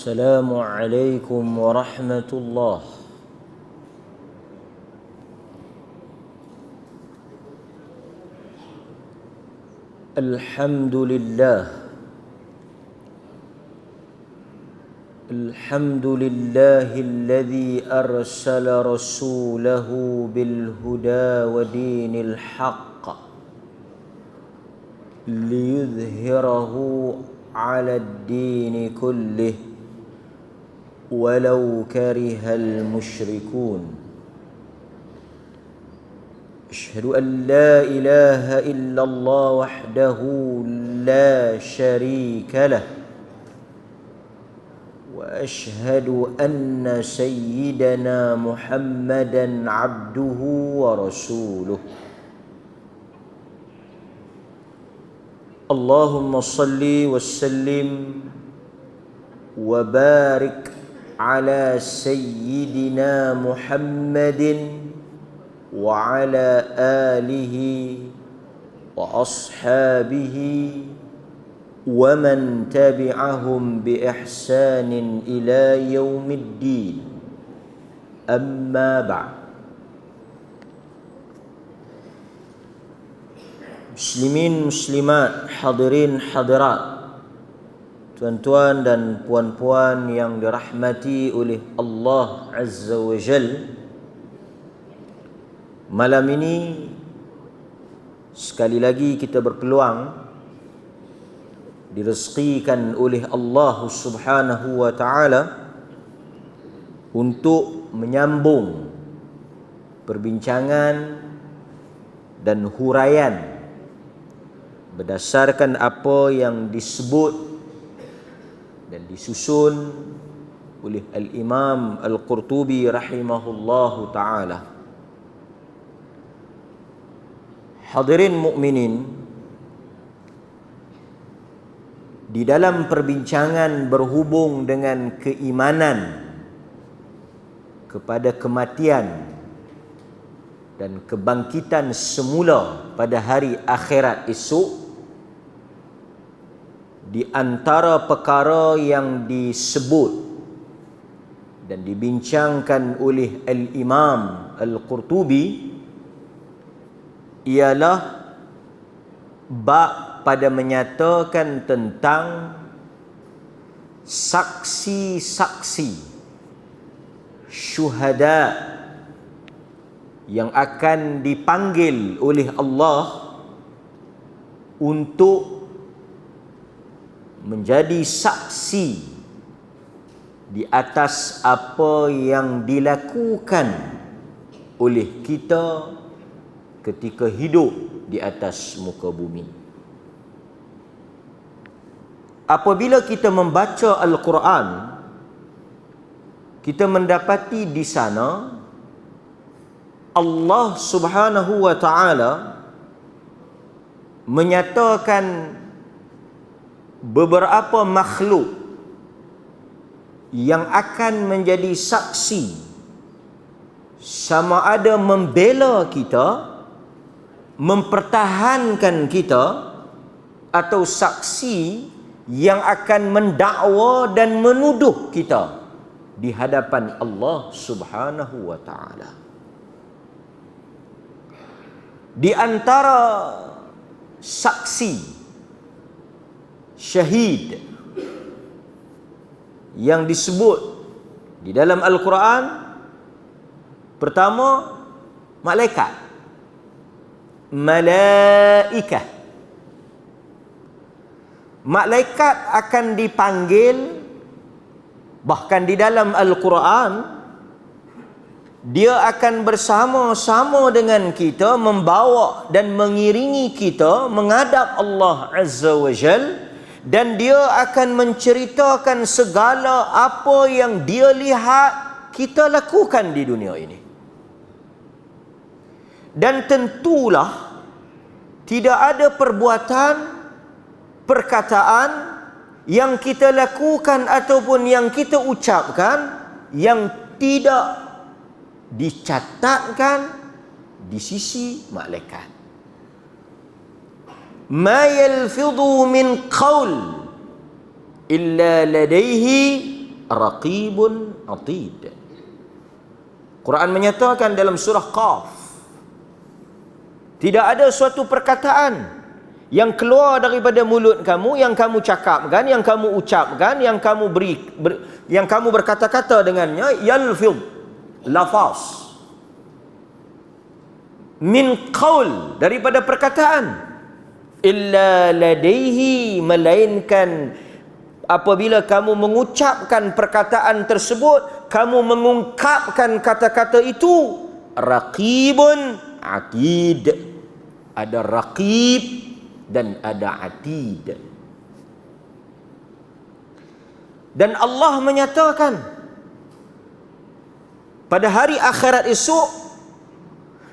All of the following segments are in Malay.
السلام عليكم ورحمة الله. الحمد لله الذي أرسل رسوله بالهدى ودين الحق ليظهره على الدين كله ولو كره المشركون. أشهد أن لا إله إلا الله وحده لا شريك له، وأشهد أن سيدنا محمدا عبده ورسوله. اللهم صل وسلم وبارك على سيدنا محمد وعلى آله وأصحابه ومن تبعهم بإحسان إلى يوم الدين. أما بعد. Muslimin, muslimat, hadirin, hadirat, tuan-tuan dan puan-puan yang dirahmati oleh Allah Azza wa Jal, malam ini sekali lagi kita berpeluang direzekikan oleh Allah Subhanahu wa taala untuk menyambung perbincangan dan huraian berdasarkan apa yang disebut dan disusun oleh Al-Imam Al-Qurtubi rahimahullahu ta'ala. Hadirin mukminin, di dalam perbincangan berhubung dengan keimanan kepada kematian dan kebangkitan semula pada hari akhirat esok, di antara perkara yang disebut dan dibincangkan oleh Al-Imam Al-Qurtubi ialah bab pada menyatakan tentang saksi-saksi syuhada yang akan dipanggil oleh Allah untuk menjadi saksi di atas apa yang dilakukan oleh kita ketika hidup di atas muka bumi. Apabila kita membaca Al-Quran, kita mendapati di sana Allah Subhanahu wa ta'ala menyatakan beberapa makhluk yang akan menjadi saksi, sama ada membela kita, mempertahankan kita, atau saksi yang akan mendakwa dan menuduh kita di hadapan Allah Subhanahu wa ta'ala. Di antara saksi syahid yang disebut di dalam Al-Quran, pertama, malaikat, malaikah. Malaikat akan dipanggil, bahkan di dalam Al-Quran dia akan bersama-sama dengan kita, membawa dan mengiringi kita menghadap Allah Azza wa Jal, dan dia akan menceritakan segala apa yang dia lihat kita lakukan di dunia ini. Dan tentulah tidak ada perbuatan, perkataan yang kita lakukan ataupun yang kita ucapkan yang tidak dicatatkan di sisi malaikat. Ma yalfidhu min qaul illa ladaihi raqibun atid. Quran menyatakan dalam surah Qaf, tidak ada suatu perkataan yang keluar daripada mulut kamu, yang kamu cakapkan, yang kamu ucapkan, yang kamu yang kamu berkata-kata dengannya, yalfidh, lafaz, min qaul, daripada perkataan, illa ladaihi, melainkan apabila kamu mengucapkan perkataan tersebut, kamu mengungkapkan kata-kata itu, raqibun atid, ada raqib dan ada atid. Dan Allah menyatakan pada hari akhirat esok,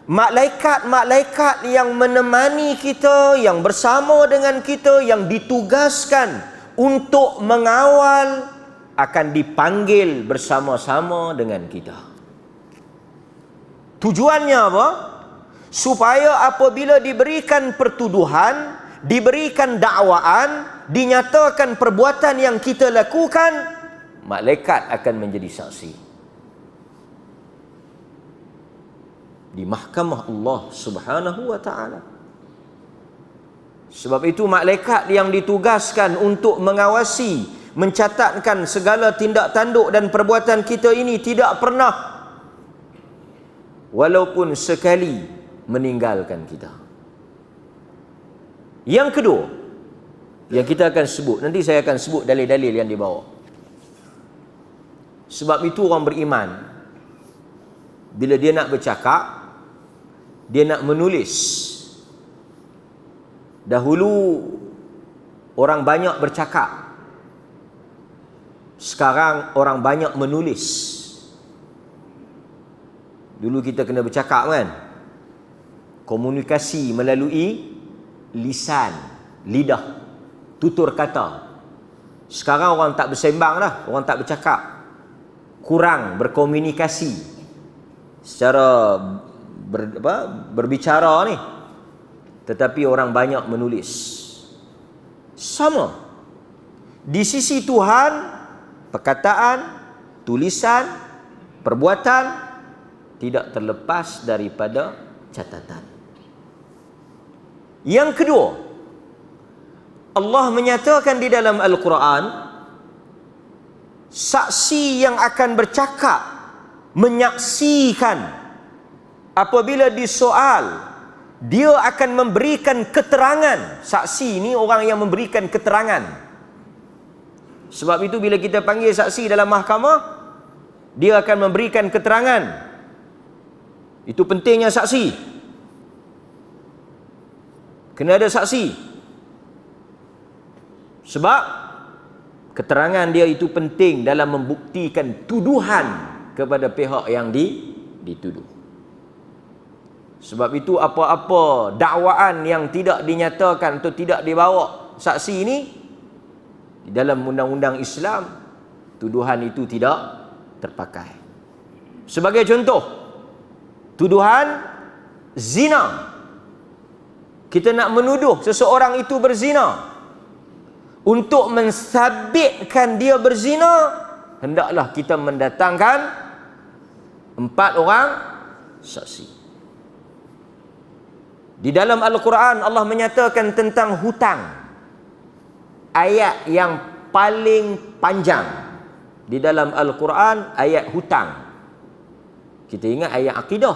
malaikat-malaikat yang menemani kita, yang bersama dengan kita, yang ditugaskan untuk mengawal, akan dipanggil bersama-sama dengan kita. Tujuannya apa? Supaya apabila diberikan pertuduhan, diberikan dakwaan, dinyatakan perbuatan yang kita lakukan, malaikat akan menjadi saksi di mahkamah Allah Subhanahu wa taala. Sebab itu malaikat yang ditugaskan untuk mengawasi, mencatatkan segala tindak tanduk dan perbuatan kita ini tidak pernah walaupun sekali meninggalkan kita. Yang kedua yang kita akan sebut, nanti saya akan sebut dalil-dalil yang dibawa. Sebab itu orang beriman, bila dia nak bercakap, dia nak menulis. Dahulu orang banyak bercakap, sekarang orang banyak menulis. Dulu kita kena bercakap kan, komunikasi melalui lisan, lidah, tutur kata. Sekarang orang tak bersembang dah, orang tak bercakap, kurang berkomunikasi secara berbicara ni, tetapi orang banyak menulis. Sama di sisi Tuhan, perkataan, tulisan, perbuatan tidak terlepas daripada catatan. Yang kedua, Allah menyatakan di dalam Al-Quran, saksi yang akan bercakap, menyaksikan, apabila disoal, dia akan memberikan keterangan. Saksi ini orang yang memberikan keterangan. Sebab itu bila kita panggil saksi dalam mahkamah, dia akan memberikan keterangan. Itu pentingnya saksi. Kena ada saksi. Sebab keterangan dia itu penting dalam membuktikan tuduhan kepada pihak yang dituduh. Sebab itu apa-apa dakwaan yang tidak dinyatakan atau tidak dibawa saksi ini, di dalam undang-undang Islam, tuduhan itu tidak terpakai. Sebagai contoh, tuduhan zina. Kita nak menuduh seseorang itu berzina. Untuk mensabitkan dia berzina, hendaklah kita mendatangkan 4 orang saksi. Di dalam Al-Quran Allah menyatakan tentang hutang, ayat yang paling panjang di dalam Al-Quran, ayat hutang. Kita ingat ayat akidah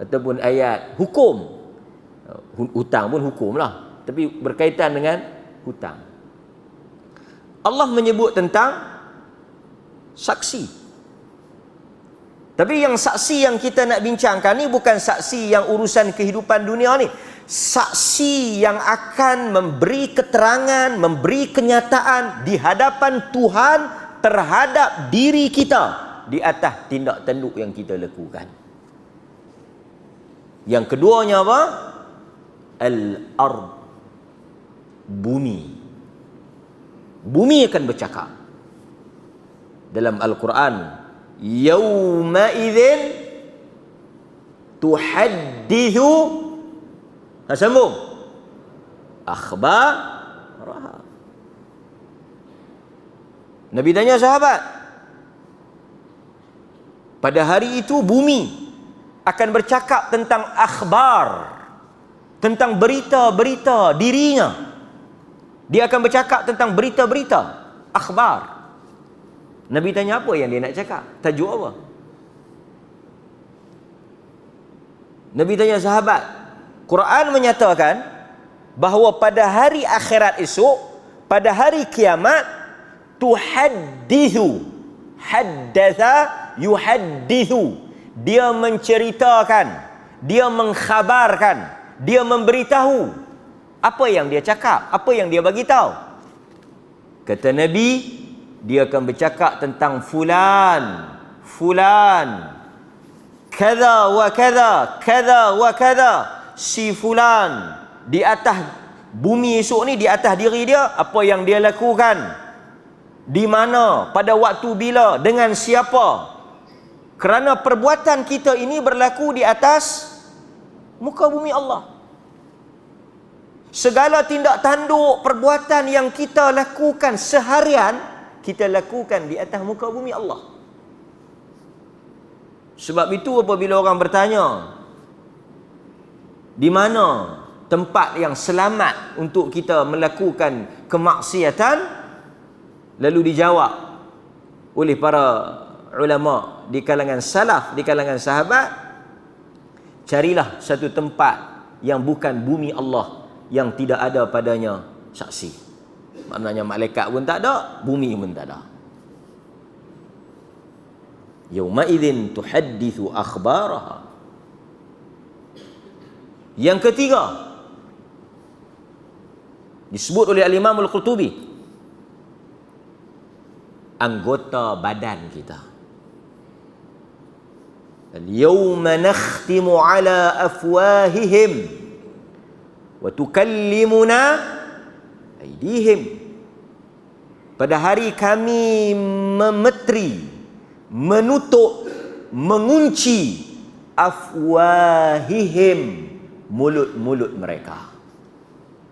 ataupun ayat hukum. Hutang pun hukum lah, tapi berkaitan dengan hutang. Allah menyebut tentang saksi. Tapi yang saksi yang kita nak bincangkan ni bukan saksi yang urusan kehidupan dunia ni. Saksi yang akan memberi keterangan, memberi kenyataan di hadapan Tuhan terhadap diri kita di atas tindak tanduk yang kita lakukan. Yang keduanya apa? Al-ard, bumi. Bumi akan bercakap. Dalam Al-Quran, yauma idzin tuhaddithu, sambung, akhbaraha. Nabi tanya sahabat, pada hari itu bumi akan bercakap tentang akhbar, tentang berita-berita dirinya. Dia akan bercakap tentang berita-berita, akhbar. Nabi tanya apa yang dia nak cakap? Tajuk apa? Nabi tanya sahabat, Quran menyatakan bahawa pada hari akhirat esok, pada hari kiamat, tuhaddithu, haddatha yuhaddithu, dia menceritakan, dia mengkhabarkan, dia memberitahu. Apa yang dia cakap? Apa yang dia bagi tahu? Kata Nabi, dia akan bercakap tentang fulan, fulan, kada wa kada, kada wa kada, si fulan di atas bumi esok ni, di atas diri dia, apa yang dia lakukan, di mana, pada waktu bila, dengan siapa. Kerana perbuatan kita ini berlaku di atas muka bumi Allah. Segala tindak tanduk perbuatan yang kita lakukan seharian, kita lakukan di atas muka bumi Allah. Sebab itu apabila orang bertanya, di mana tempat yang selamat untuk kita melakukan kemaksiatan, lalu dijawab oleh para ulama di kalangan salaf, di kalangan sahabat, carilah satu tempat yang bukan bumi Allah, yang tidak ada padanya saksi. Maknanya malaikat pun tak ada, bumi pun tak ada. Yauma idzin tuhaddithu akhbaraha. Yang ketiga, disebut oleh Al-Imam Al-Qurtubi, anggota badan kita. Al-yawma nakhtimu ala afwahihim wa tukallimuna aydihim. Pada hari kami memetri, menutup, mengunci afwahihim, mulut-mulut mereka.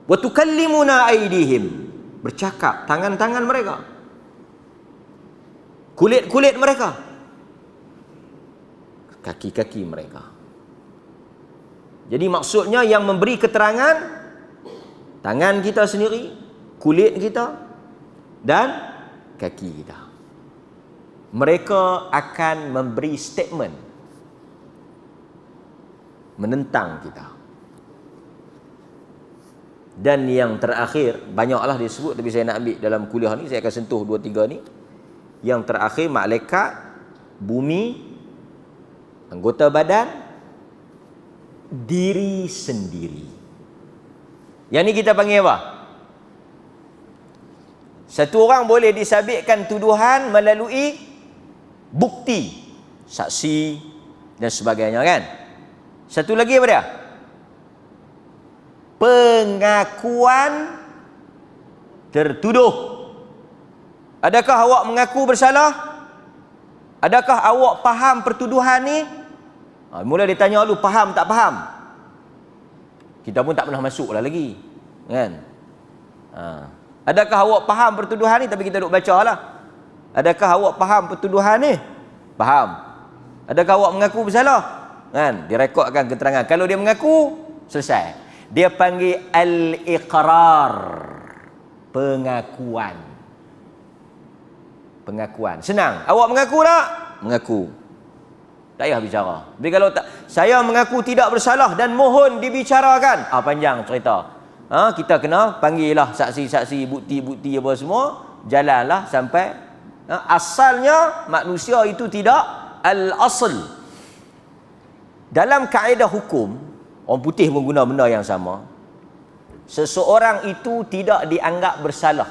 Wa tukallimuna aydihim, bercakap tangan-tangan mereka, kulit-kulit mereka, kaki-kaki mereka. Jadi maksudnya yang memberi keterangan tangan kita sendiri, kulit kita dan kaki kita. Mereka akan memberi statement menentang kita. Dan yang terakhir, banyaklah disebut, tapi saya nak ambil dalam kuliah ni, saya akan sentuh 2-3 ni. Yang terakhir, malaikat, bumi, anggota badan, diri sendiri. Yang ni kita panggil apa? Satu orang boleh disabitkan tuduhan melalui bukti, saksi dan sebagainya, kan? Satu lagi apa dia? Pengakuan tertuduh. Adakah awak mengaku bersalah? Adakah awak faham pertuduhan ni? Mula dia tanya dulu, faham tak faham? Kita pun tak pernah masuk lah lagi, kan? Adakah awak faham pertuduhan ni? Tapi kita duk baca lah. Adakah awak faham pertuduhan ni? Faham. Adakah awak mengaku bersalah? Kan? Direkodkan keterangan. Kalau dia mengaku, selesai. Dia panggil al-iqrar, pengakuan. Pengakuan. Senang. Awak mengaku tak? Mengaku. Tak payah bicara. Tapi kalau tak, saya mengaku tidak bersalah dan mohon dibicarakan. Panjang cerita. Kita kena panggil lah saksi-saksi, bukti-bukti apa semua. Jalanlah sampai. Asalnya manusia itu tidak al-asl. Dalam kaedah hukum, orang putih pun guna benda yang sama. Seseorang itu tidak dianggap bersalah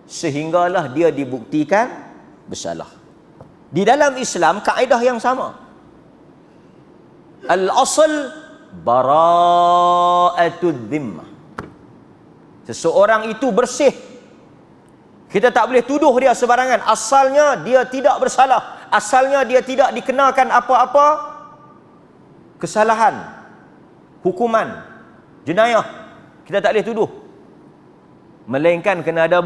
sehinggalah dia dibuktikan bersalah. Di dalam Islam, kaedah yang sama. Al-asl bara'atul dhimmah. Seseorang itu bersih. Kita tak boleh tuduh dia sebarangan. Asalnya dia tidak bersalah. Asalnya dia tidak dikenakan apa-apa kesalahan, hukuman, jenayah. Kita tak boleh tuduh. Melainkan kena ada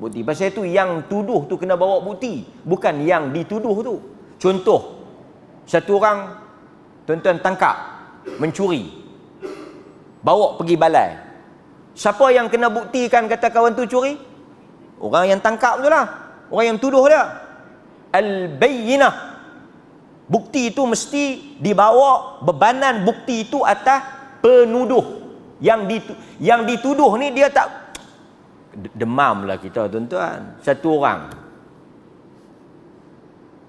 Bukti. Pasal itu yang tuduh tu kena bawa bukti, bukan yang dituduh tu. Contoh, satu orang tuan-tuan tangkap mencuri, bawa pergi balai. Siapa yang kena buktikan kata kawan tu curi? Orang yang tangkap tu lah, orang yang tuduh dia. Al-bayyinah. Bukti itu mesti dibawa, bebanan bukti itu atas penuduh. Yang dituduh ni dia tak, demam lah kita tuan-tuan. Satu orang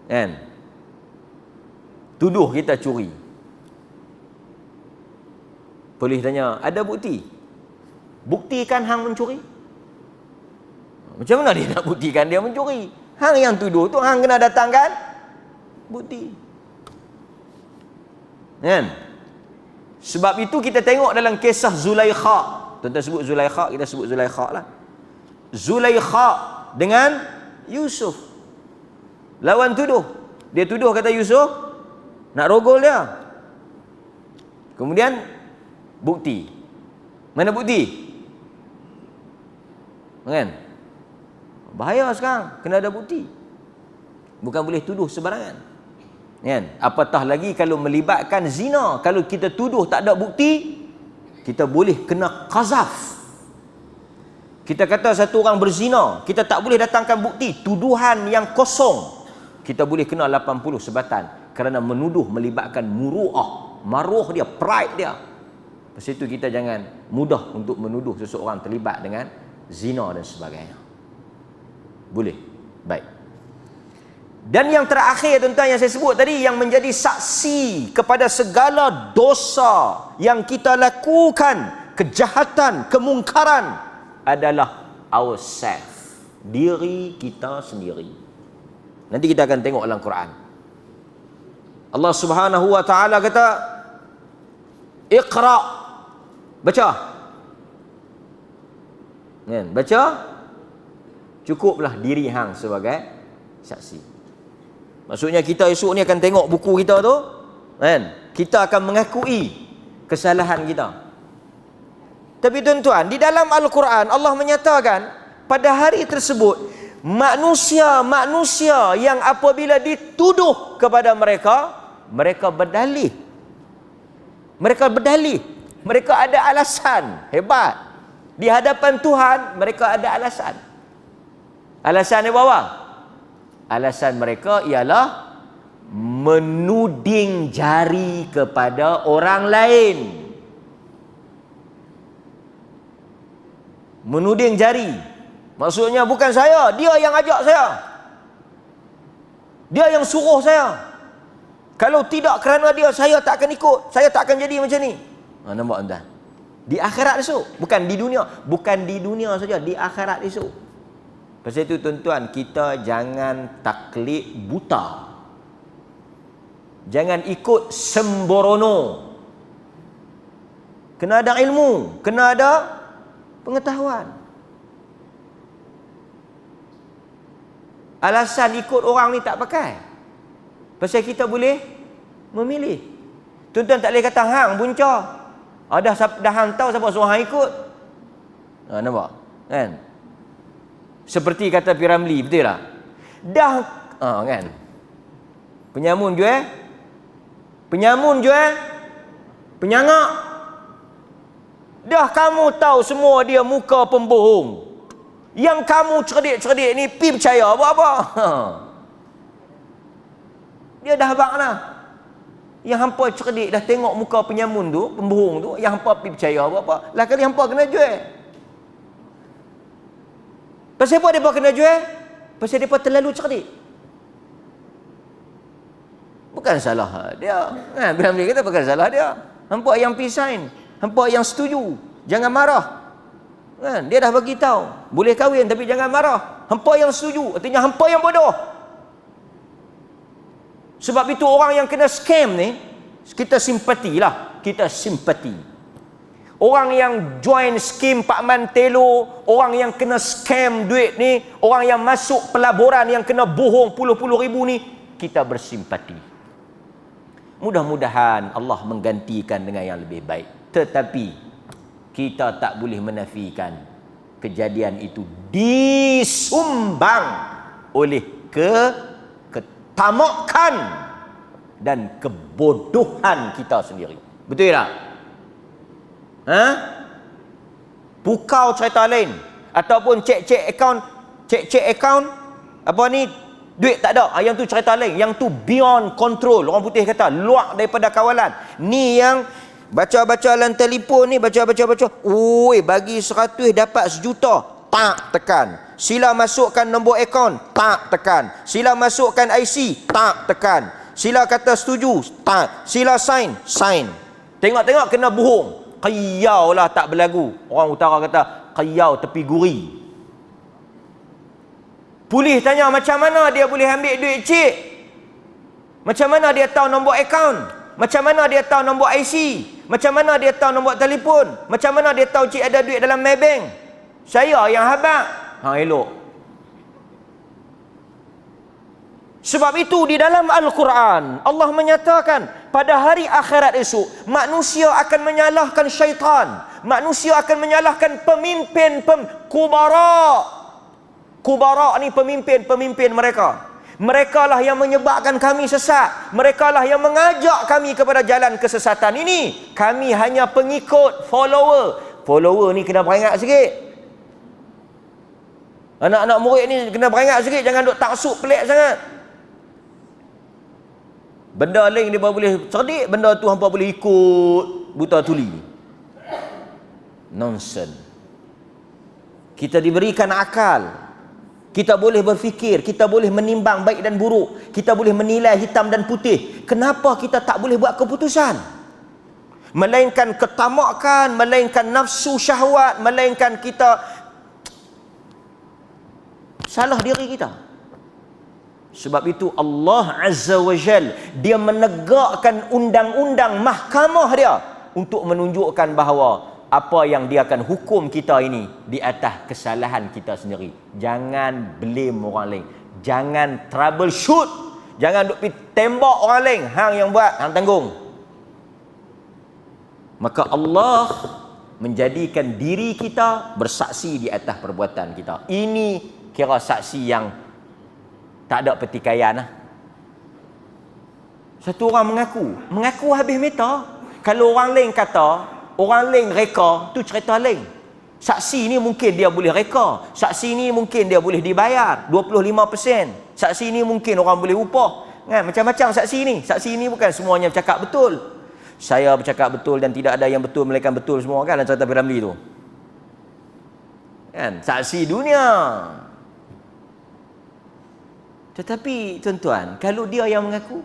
kan tuduh kita curi. Polis tanya, ada bukti? Buktikan hang mencuri. Macam mana dia nak buktikan dia mencuri? Hang yang tuduh tu, hang kena datangkan bukti. Kan? Sebab itu kita tengok dalam kisah Zulaikha. Tuan-tuan sebut Zulaikha, kita sebut Zulaikha lah. Zulaikha dengan Yusuf. Lawan tuduh. Dia tuduh kata Yusuf nak rogol dia. Kemudian bukti. Mana bukti? Kan? Bahaya sekarang, kena ada bukti. Bukan boleh tuduh sembarangan. Kan? Apatah lagi kalau melibatkan zina. Kalau kita tuduh tak ada bukti, kita boleh kena qazaf. Kita kata satu orang berzina, kita tak boleh datangkan bukti, tuduhan yang kosong, kita boleh kena 80 sebatan kerana menuduh melibatkan muru'ah, maruh dia, pride dia. Lepas itu kita jangan mudah untuk menuduh seseorang terlibat dengan zina dan sebagainya. Boleh. Baik. Dan yang terakhir tuan-tuan yang saya sebut tadi, yang menjadi saksi kepada segala dosa yang kita lakukan, kejahatan, kemungkaran, adalah ourselves, diri kita sendiri. Nanti kita akan tengok dalam Quran. Allah Subhanahu wa taala kata, Iqra, baca. Kan? Baca, cukuplah diri hang sebagai saksi. Maksudnya kita esok ni akan tengok buku kita tu, kan? Kita akan mengakui kesalahan kita. Tapi tuan-tuan, di dalam Al-Quran Allah menyatakan pada hari tersebut manusia-manusia yang apabila dituduh kepada mereka, mereka berdalih. Mereka berdalih. Mereka ada alasan. Hebat. Di hadapan Tuhan mereka ada alasan. Alasan dia apa? Alasan mereka ialah menuding jari kepada orang lain. Menuding jari. Maksudnya bukan saya, dia yang ajak saya. Dia yang suruh saya. Kalau tidak kerana dia, saya tak akan ikut. Saya tak akan jadi macam ni. Nampak tuan? Di akhirat esok, bukan di dunia. Bukan di dunia saja, di akhirat esok. Pasal itu tuan-tuan, kita jangan taklid buta. Jangan ikut sembrono. Kena ada ilmu, kena ada pengetahuan. Alasan ikut orang ni tak pakai. Pasal kita boleh memilih. Tuan-tuan tak boleh kata hang bunca. Dah hang tahu siapa suruh hang ikut. Nampak? Kan? Seperti kata Piramli, betul tak? Dah kan? Penyamun jual, penyangak. Dah kamu tahu semua dia muka pembohong. Yang kamu cerdik-cerdik ni pi percaya apa-apa. Dia dah abang lah. Yang hampa cerdik dah tengok muka penyamun tu, pembohong tu, yang hampa pi percaya apa-apa. Lah kali hampa kena jual. Pasal apa mereka kena jual? Pasal mereka terlalu cerdik. Bukan salah dia. Bila dia kata bukan salah dia. Hampa yang pisain, hampa yang setuju. Jangan marah. Kan? Dia dah bagi tahu, boleh kahwin tapi jangan marah. Hampa yang setuju, artinya hampa yang bodoh. Sebab itu orang yang kena scam ni, kita simpatilah, kita simpati. Orang yang join skim Pak Mantelo, orang yang kena scam duit ni, orang yang masuk pelaburan yang kena bohong puluh-puluh ribu ni, kita bersimpati. Mudah-mudahan Allah menggantikan dengan yang lebih baik. Tetapi kita tak boleh menafikan kejadian itu disumbang oleh ketamakan dan kebodohan kita sendiri. Betul tak? Ha? Pukau cerita lain, ataupun cek akaun apa ni, duit tak ada, yang tu cerita lain, yang tu beyond control, orang putih kata luar daripada kawalan. Ni yang baca-baca dalam telefon ni, baca, oi bagi 100 dapat 1 juta, tak tekan. Sila masukkan nombor akaun, tak tekan. Sila masukkan IC, tak tekan. Sila kata setuju, tak. Sila sign. Tengok-tengok kena bohong. Qiyau lah tak berlagu. Orang utara kata qiyau tepi guri. Polis tanya macam mana dia boleh ambil duit cik? Macam mana dia tahu nombor akaun? Macam mana dia tahu nombor IC? Macam mana dia tahu nombor telefon? Macam mana dia tahu cik ada duit dalam Maybank? Saya yang habaq. Elok. Sebab itu di dalam Al-Quran Allah menyatakan pada hari akhirat esok manusia akan menyalahkan syaitan. Manusia akan menyalahkan pemimpin kubara. Kubara ni pemimpin mereka. Mereka lah yang menyebabkan kami sesat. Mereka lah yang mengajak kami kepada jalan kesesatan ini. Kami hanya pengikut, follower. Follower ni kena beringat sikit. Anak-anak murid ni kena beringat sikit. Jangan duk taksub pelik sangat. Benda lain dia boleh cerdik, benda tu hampa boleh ikut buta tuli. Nonsense. Kita diberikan akal. Kita boleh berfikir, kita boleh menimbang baik dan buruk, kita boleh menilai hitam dan putih. Kenapa kita tak boleh buat keputusan? Melainkan ketamakan, melainkan nafsu syahwat, melainkan kita salah diri kita. Sebab itu Allah Azza wa Jal dia menegakkan undang-undang mahkamah dia untuk menunjukkan bahawa apa yang dia akan hukum kita ini di atas kesalahan kita sendiri. Jangan blame orang lain. Jangan troubleshoot. Jangan duk pergi tembak orang lain. Hang yang buat, hang tanggung. Maka Allah menjadikan diri kita bersaksi di atas perbuatan kita. Ini kira saksi yang tak ada pertikaian lah. Satu orang mengaku habis meta. Kalau orang lain kata, orang lain reka, tu cerita lain. Saksi ni mungkin dia boleh reka. Saksi ni mungkin dia boleh dibayar 25%. Saksi ni mungkin orang boleh upah. Kan? Macam-macam saksi ni. Saksi ni bukan semuanya bercakap betul. Saya bercakap betul dan tidak ada yang betul melainkan betul semua, kan, dalam cerita Piramli tu. Kan? Saksi dunia. Tetapi tuan-tuan, kalau dia yang mengaku,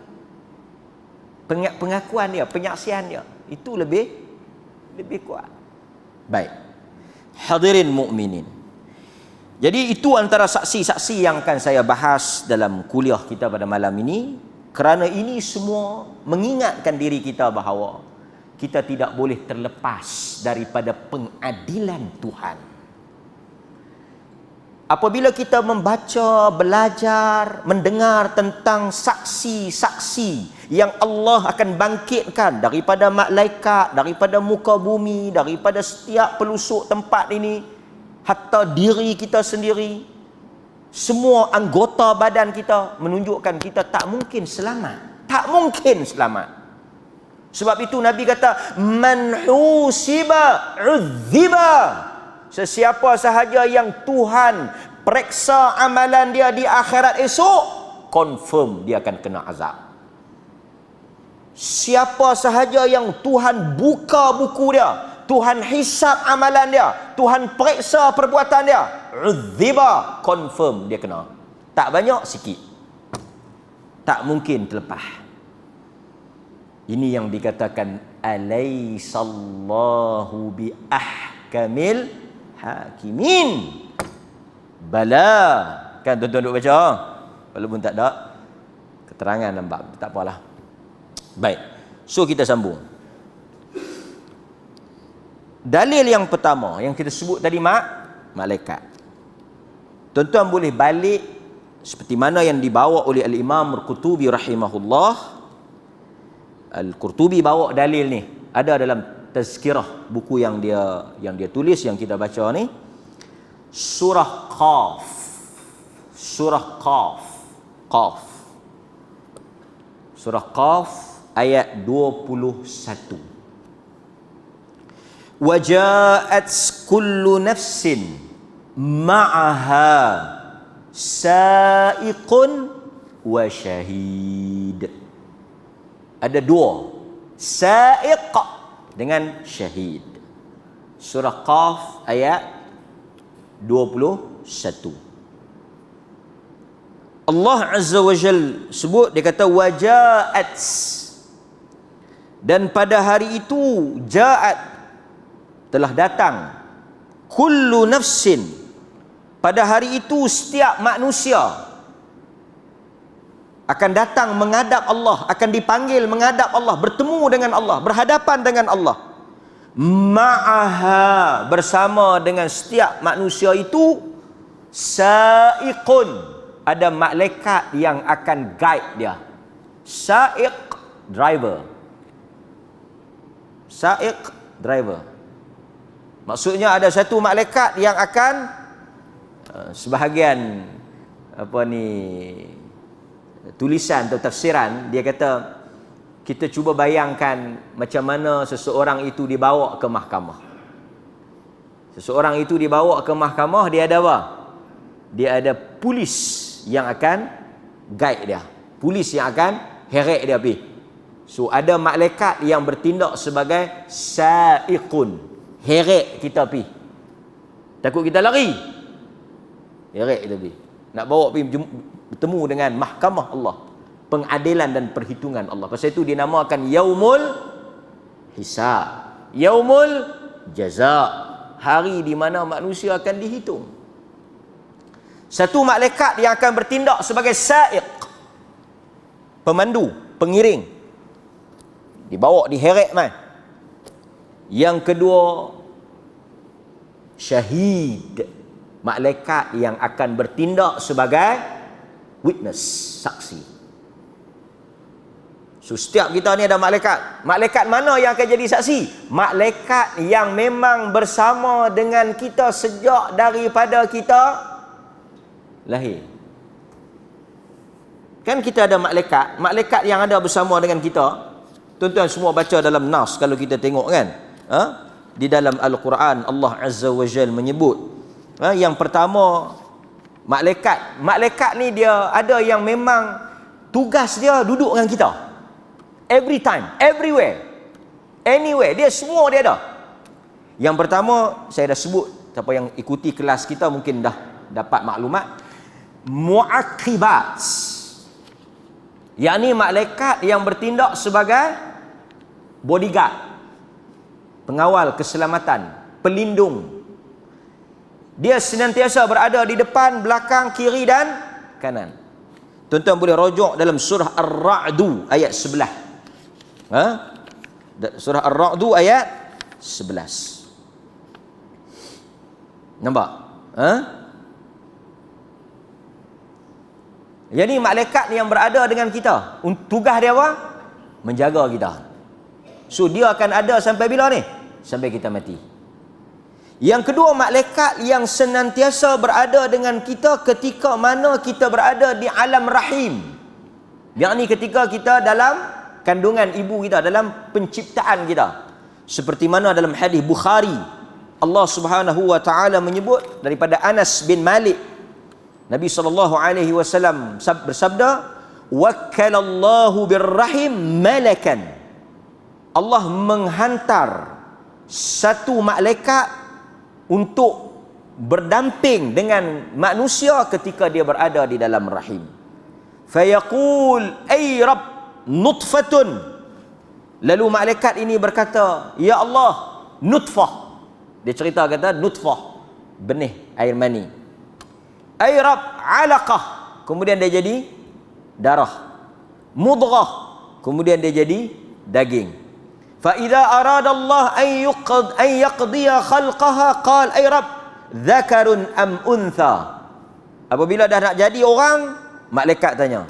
pengakuan dia, penyaksian dia, itu lebih kuat. Baik. Hadirin mukminin. Jadi itu antara saksi-saksi yang akan saya bahas dalam kuliah kita pada malam ini. Kerana ini semua mengingatkan diri kita bahawa kita tidak boleh terlepas daripada pengadilan Tuhan. Apabila kita membaca, belajar, mendengar tentang saksi-saksi yang Allah akan bangkitkan daripada malaikat, daripada muka bumi, daripada setiap pelusuk tempat ini, hatta diri kita sendiri, semua anggota badan kita, menunjukkan kita tak mungkin selamat. Tak mungkin selamat. Sebab itu Nabi kata, man husiba uzziba. Sesiapa sahaja yang Tuhan periksa amalan dia di akhirat esok, confirm dia akan kena azab. Siapa sahaja yang Tuhan buka buku dia, Tuhan hisap amalan dia, Tuhan periksa perbuatan dia, uzziba, confirm dia kena. Tak banyak, sikit. Tak mungkin terlepas. Ini yang dikatakan alaisallahu bi ahkamil hakimin. Bala. Kan tuan-tuan duk baca? Walaupun tak ada keterangan nampak, tak apalah. Baik. So kita sambung. Dalil yang pertama yang kita sebut tadi, malaikat. Tuan-tuan boleh balik seperti mana yang dibawa oleh Al-Imam Al-Qurtubi rahimahullah. Al-Qurtubi bawa dalil ni. Ada dalam Tazkirah, buku yang dia tulis, yang kita baca ni. Surah Qaf. Surah Qaf. Qaf. Surah Qaf ayat 21. Waja'at kullu nafsin ma'aha sa'iqun wa syahid. Ada dua, sa'iq dengan syahid. Surah Qaf ayat 21. Allah Azza wa Jal sebut, dia kata waja'at, dan pada hari itu ja'at, telah datang, kullu nafsin, pada hari itu setiap manusia akan datang menghadap Allah, akan dipanggil menghadap Allah, bertemu dengan Allah, berhadapan dengan Allah. Ma'aha, bersama dengan setiap manusia itu, sa'iqun, ada malaikat yang akan guide dia. Sa'iq, driver. Sa'iq, driver. Maksudnya ada satu malaikat yang akan sebahagian tulisan atau tafsiran, dia kata kita cuba bayangkan macam mana seseorang itu dibawa ke mahkamah. Seseorang itu dibawa ke mahkamah, dia ada apa? Dia ada polis yang akan guide dia. Polis yang akan heret dia pergi. So ada malaikat yang bertindak sebagai sa'iqun, heret kita pergi. Takut kita lari, heret kita pergi. Nak bawa pergi bertemu dengan mahkamah Allah, pengadilan dan perhitungan Allah. Pasal itu dinamakan yaumul hisab, yaumul jaza, hari di mana manusia akan dihitung. Satu malaikat yang akan bertindak sebagai sa'iq, pemandu, pengiring, dibawa, diheret mai. Yang kedua, syahid, malaikat yang akan bertindak sebagai witness, saksi. So setiap kita ni ada malaikat. Malaikat mana yang akan jadi saksi? Malaikat yang memang bersama dengan kita sejak daripada kita lahir. Kan kita ada malaikat, malaikat yang ada bersama dengan kita. Tuan-tuan semua baca dalam nas, kalau kita tengok kan, di dalam Al-Quran Allah Azza wa Jal menyebut, yang pertama, malaikat ni dia ada yang memang tugas dia duduk dengan kita. Every time, everywhere, anywhere, dia semua dia ada. Yang pertama saya dah sebut, siapa yang ikuti kelas kita mungkin dah dapat maklumat. Mu'aqibat, yakni malaikat yang bertindak sebagai bodyguard, pengawal keselamatan, pelindung. Dia senantiasa berada di depan, belakang, kiri dan kanan. Tuan-tuan boleh rujuk dalam surah Ar-Ra'du ayat 11. Surah Ar-Ra'du ayat 11. Nampak? Jadi malaikat yang berada dengan kita, tugas dia apa? Menjaga kita. So dia akan ada sampai bila ni? Sampai kita mati. Yang kedua, malaikat yang senantiasa berada dengan kita ketika mana kita berada di alam rahim. Yang ni ketika kita dalam kandungan ibu kita, dalam penciptaan kita. Seperti mana dalam hadis Bukhari, Allah Subhanahu wa taala menyebut daripada Anas bin Malik, Nabi SAW bersabda, "Wakkalallahu birrahim malakan." Allah menghantar satu malaikat untuk berdamping dengan manusia ketika dia berada di dalam rahim. Fayaqul, "Ay Rabb, nutfatun." Lalu malaikat ini berkata, "Ya Allah, nutfah." Dia cerita kata nutfah, benih air mani. Ay Rabb, alaqah, kemudian dia jadi darah. Mudghah, kemudian dia jadi daging. Fa idza arada Allah an yaqdiya khalqaha qala ay Rabb, dzakarun am untha. Apabila dah nak jadi orang, malaikat tanya.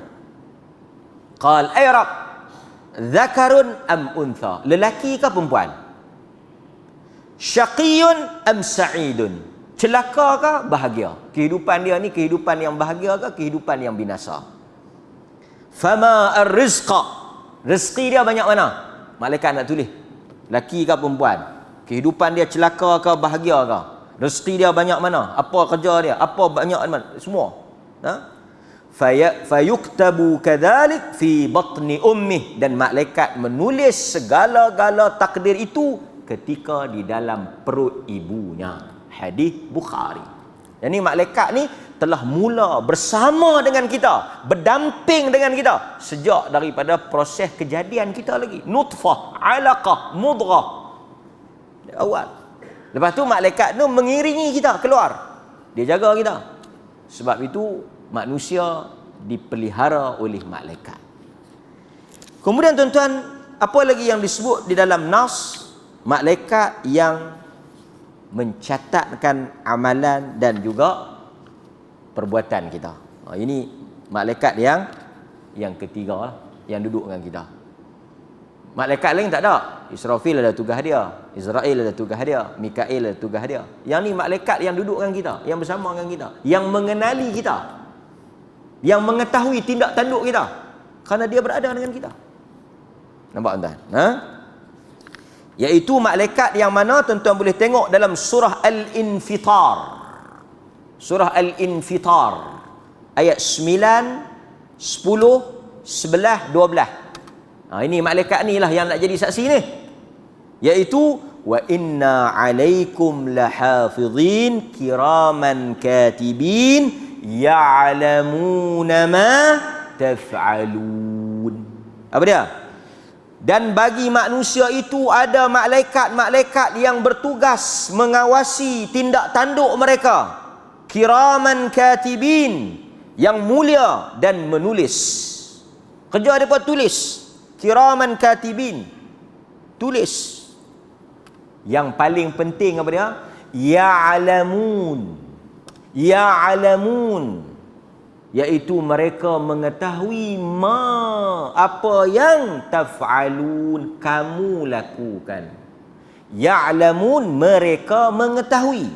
Qala ay Rabb, dzakarun am untha, lelaki ke perempuan? Syaqiyun am sa'idun, Celaka ke bahagia? Kehidupan dia ni kehidupan yang bahagia ke kehidupan yang binasa? Fama ar-rizqa. Rezeki dia banyak mana? Malaikat nak tulis. Laki ke perempuan? Kehidupan dia celaka ke bahagia ke? Rezeki dia banyak mana? Apa kerja dia? Apa banyak mana? Semua. Ha? Fayuktabu kadzalik fi batni ummih, dan malaikat menulis segala-gala takdir itu ketika di dalam perut ibunya. Hadis Bukhari. Jadi malaikat ni telah mula bersama dengan kita, berdamping dengan kita sejak daripada proses kejadian kita lagi. Nutfah, alaqah, mudghah. Awal. Lepas tu malaikat tu mengiringi kita keluar. Dia jaga kita. Sebab itu manusia dipelihara oleh malaikat. Kemudian tuan-tuan, apa lagi yang disebut di dalam nas? Malaikat yang mencatatkan amalan dan juga perbuatan kita. Ini malaikat yang ketiga lah, yang duduk dengan kita. Malaikat lain tak ada. Israfil ada tugas dia, Israel ada tugas dia, Mikail ada tugas dia. Yang ni malaikat yang duduk dengan kita, yang bersama dengan kita, yang mengenali kita, yang mengetahui tindak tanduk kita, kerana dia berada dengan kita. Nampak tuan? Iaitu malaikat yang mana tuan-tuan boleh tengok dalam surah Al-Infitar. Surah Al-Infitar ayat 9, 10, 11, 12. Ini malaikat ni lah yang nak jadi saksi ni. Iaitu wa inna alaikum lahafizin kiraman katibin ya'lamuna ma taf'alun. Apa dia? Dan bagi manusia itu ada malaikat-malaikat yang bertugas mengawasi tindak tanduk mereka. Kiraman katibin, yang mulia dan menulis. Kerja mereka tulis. Kiraman katibin, tulis. Yang paling penting apa dia? Ya'lamun. Ya'lamun, iaitu mereka mengetahui apa yang taf'alun, kamu lakukan. Ya'lamun, mereka mengetahui.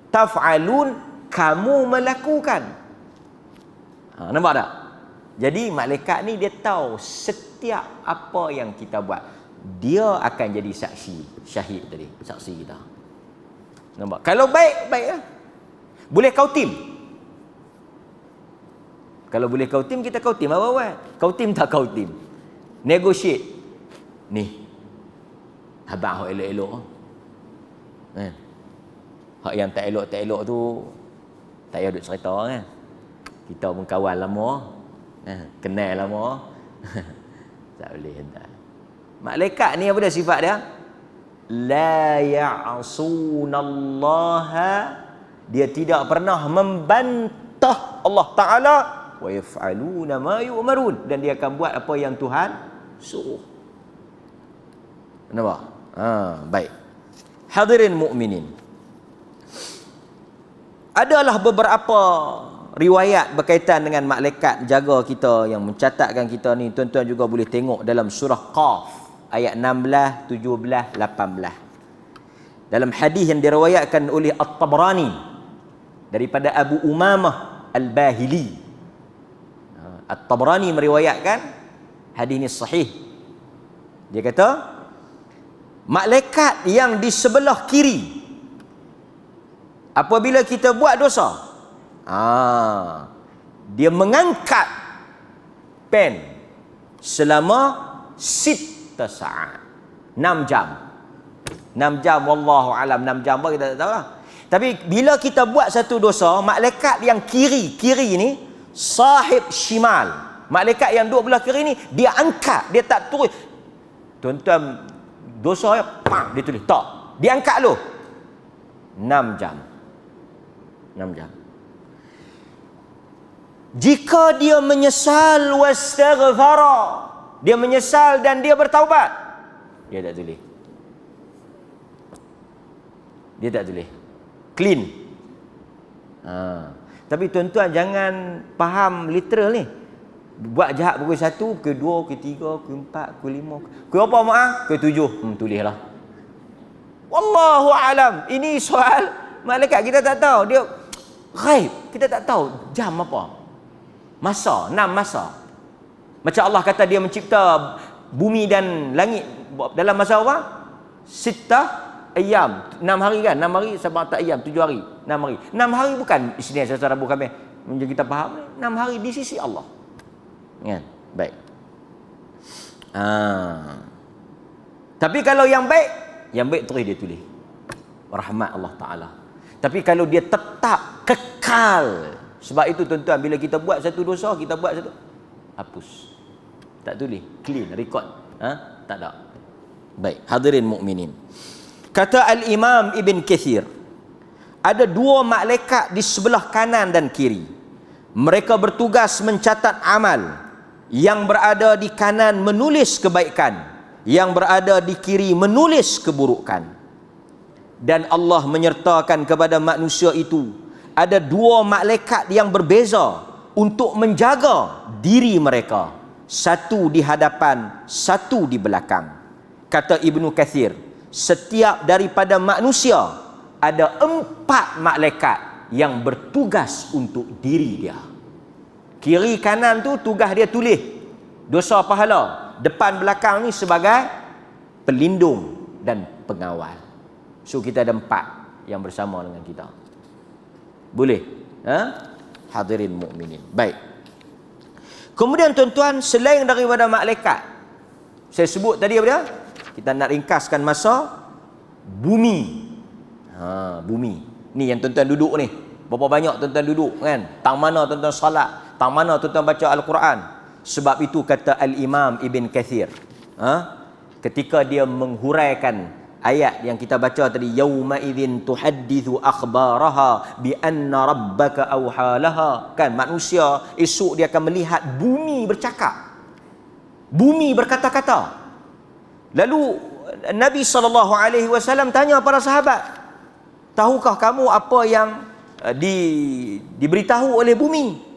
Taf'alun, kamu melakukan. Nampak tak? Jadi malaikat ni dia tahu setiap apa yang kita buat. Dia akan jadi saksi, syahid tadi, saksi kita. Nampak? Kalau baik, baiklah. Boleh kau tim. Kalau boleh kau tim, kita kau tim. Apa-apa. Kau tim tak kau tim. Negotiate. Ni. Abang hak elok-elok. Hak yang tak elok tu tak payah duk cerita kan. Kita pun kawan lama. Kenal lama. Tak boleh hendak. Malaikat ni apa dia sifat dia? La ya'sunallaha, dia tidak pernah membantah Allah Ta'ala, wa yaf'aluna ma yu'marun, dan dia akan buat apa yang Tuhan suruh. Nampak? Baik. Hadirin mukminin, adalah beberapa riwayat berkaitan dengan malaikat jaga kita, yang mencatatkan kita ni. Tuan-tuan juga boleh tengok dalam surah Qaf ayat 16, 17, 18. Dalam hadis yang diriwayatkan oleh At-Tabrani daripada Abu Umamah Al-Bahili. At-Tabrani meriwayatkan hadis ini sahih. Dia kata, malaikat yang di sebelah kiri apabila kita buat dosa, dia mengangkat pen selama 6 saat, 6 jam. 6 jam, wallahu alam, 6 jam apa kita tak tahu lah. Tapi bila kita buat satu dosa, malaikat yang kiri ni, sahib shimal, malaikat yang duduk belah kiri ni, dia angkat, dia tak turun. Tuan-tuan, dosa dia tulis, tak, dia angkat lu 6 jam. 6 jam. Jika dia menyesal wastaghfara, dia menyesal dan dia bertaubat, dia tak tulis. Dia tak tulis. Clean. Tapi tuan-tuan jangan faham literal ni. Buat jahat pukul 1, pukul 2, pukul 3, pukul 4, pukul 5, pukul apa maaf? Pukul 7. Tulislah. Wallahu alam. Ini soal Malaikat kita tak tahu. Dia ghaib. Kita tak tahu jam apa. Masa, 6 masa. Macam Allah kata dia mencipta bumi dan langit dalam masa apa? 6 ayam. 6 hari kan? 6 hari, 7 ayam, 7 hari. 6 hari. 6 hari bukan Isnin, Selasa, Rabu, Khamis. Macam kita faham. 6 hari di sisi Allah. Kan? Baik. Tapi kalau yang baik terus dia tulis. Rahmat Allah Ta'ala. Tapi kalau dia tetap kekal. Sebab itu tuan-tuan, bila kita buat satu dosa, kita buat satu, hapus. Tak tulis, clean, record. Tak ada. Baik, hadirin mukminin. Kata Al-Imam Ibn Kathir, ada 2 malaikat di sebelah kanan dan kiri. Mereka bertugas mencatat amal. Yang berada di kanan menulis kebaikan, yang berada di kiri menulis keburukan. Dan Allah menyertakan kepada manusia itu ada 2 malaikat yang berbeza untuk menjaga diri mereka. Satu di hadapan, satu di belakang. Kata Ibnu Kathir, setiap daripada manusia ada 4 malaikat yang bertugas untuk diri dia. Kiri kanan tu tugas dia tulis dosa pahala. Depan belakang ni sebagai pelindung dan pengawal. So kita ada 4 yang bersama dengan kita. Boleh? Hadirin mukminin. Baik. Kemudian tuan-tuan, selain daripada malaikat, saya sebut tadi apa dia? Kita nak ringkaskan masa bumi. Bumi. Ni yang tuan-tuan duduk ni. Berapa banyak tuan-tuan duduk kan? Tang mana tuan-tuan salat? Tang mana tuan-tuan baca Al-Quran? Sebab itu kata Al-Imam Ibn Kathir, ketika dia menghuraikan ayat yang kita baca tadi, yauma idzin tuhaddithu akhbaraha bi anna rabbaka awhalaha, kan manusia esok dia akan melihat bumi bercakap, bumi berkata-kata. Lalu Nabi SAW tanya para sahabat, tahukah kamu apa yang diberitahu oleh bumi?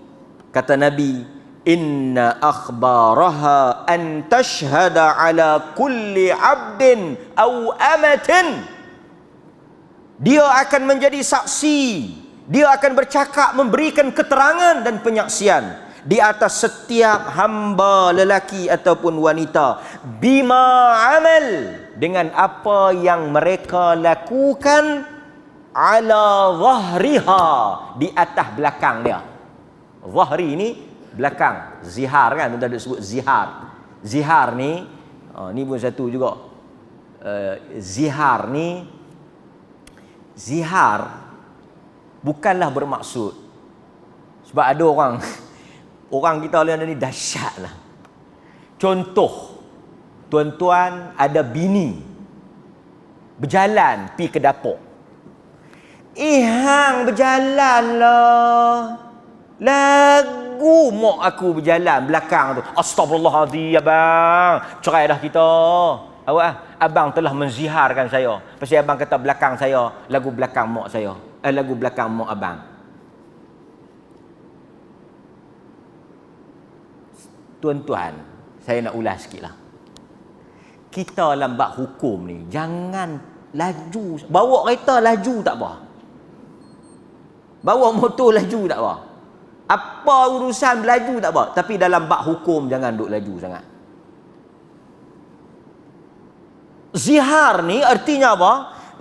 Kata Nabi, inna akhbaraha an tashhada ala kulli abdin aw amatin. Dia akan menjadi saksi, dia akan bercakap, memberikan keterangan dan penyaksian di atas setiap hamba lelaki ataupun wanita, bima amal, dengan apa yang mereka lakukan, ala zahriha, di atas belakang dia. Zahri ni belakang, zihar kan, tuan-tuan sebut zihar. Zihar ni ni pun satu juga. Zihar ni, zihar bukanlah bermaksud, sebab ada orang kita ni dahsyat lah. Contoh, tuan-tuan ada bini berjalan pi ke dapur, hang berjalan lah, lagu mak aku berjalan belakang tu, astagfirullahaladzim abang, cerai dah kita. Awak abang telah menziharkan saya. Pasal abang kata belakang saya lagu belakang mak saya, lagu belakang mak abang. Tuan-tuan, saya nak ulas sikit lah. Kita lambat hukum ni, jangan laju. Bawa kereta laju tak apa, bawa motor laju tak apa, apa urusan berlaju tak apa, tapi dalam bab hukum jangan duk laju sangat. Zihar ni artinya apa?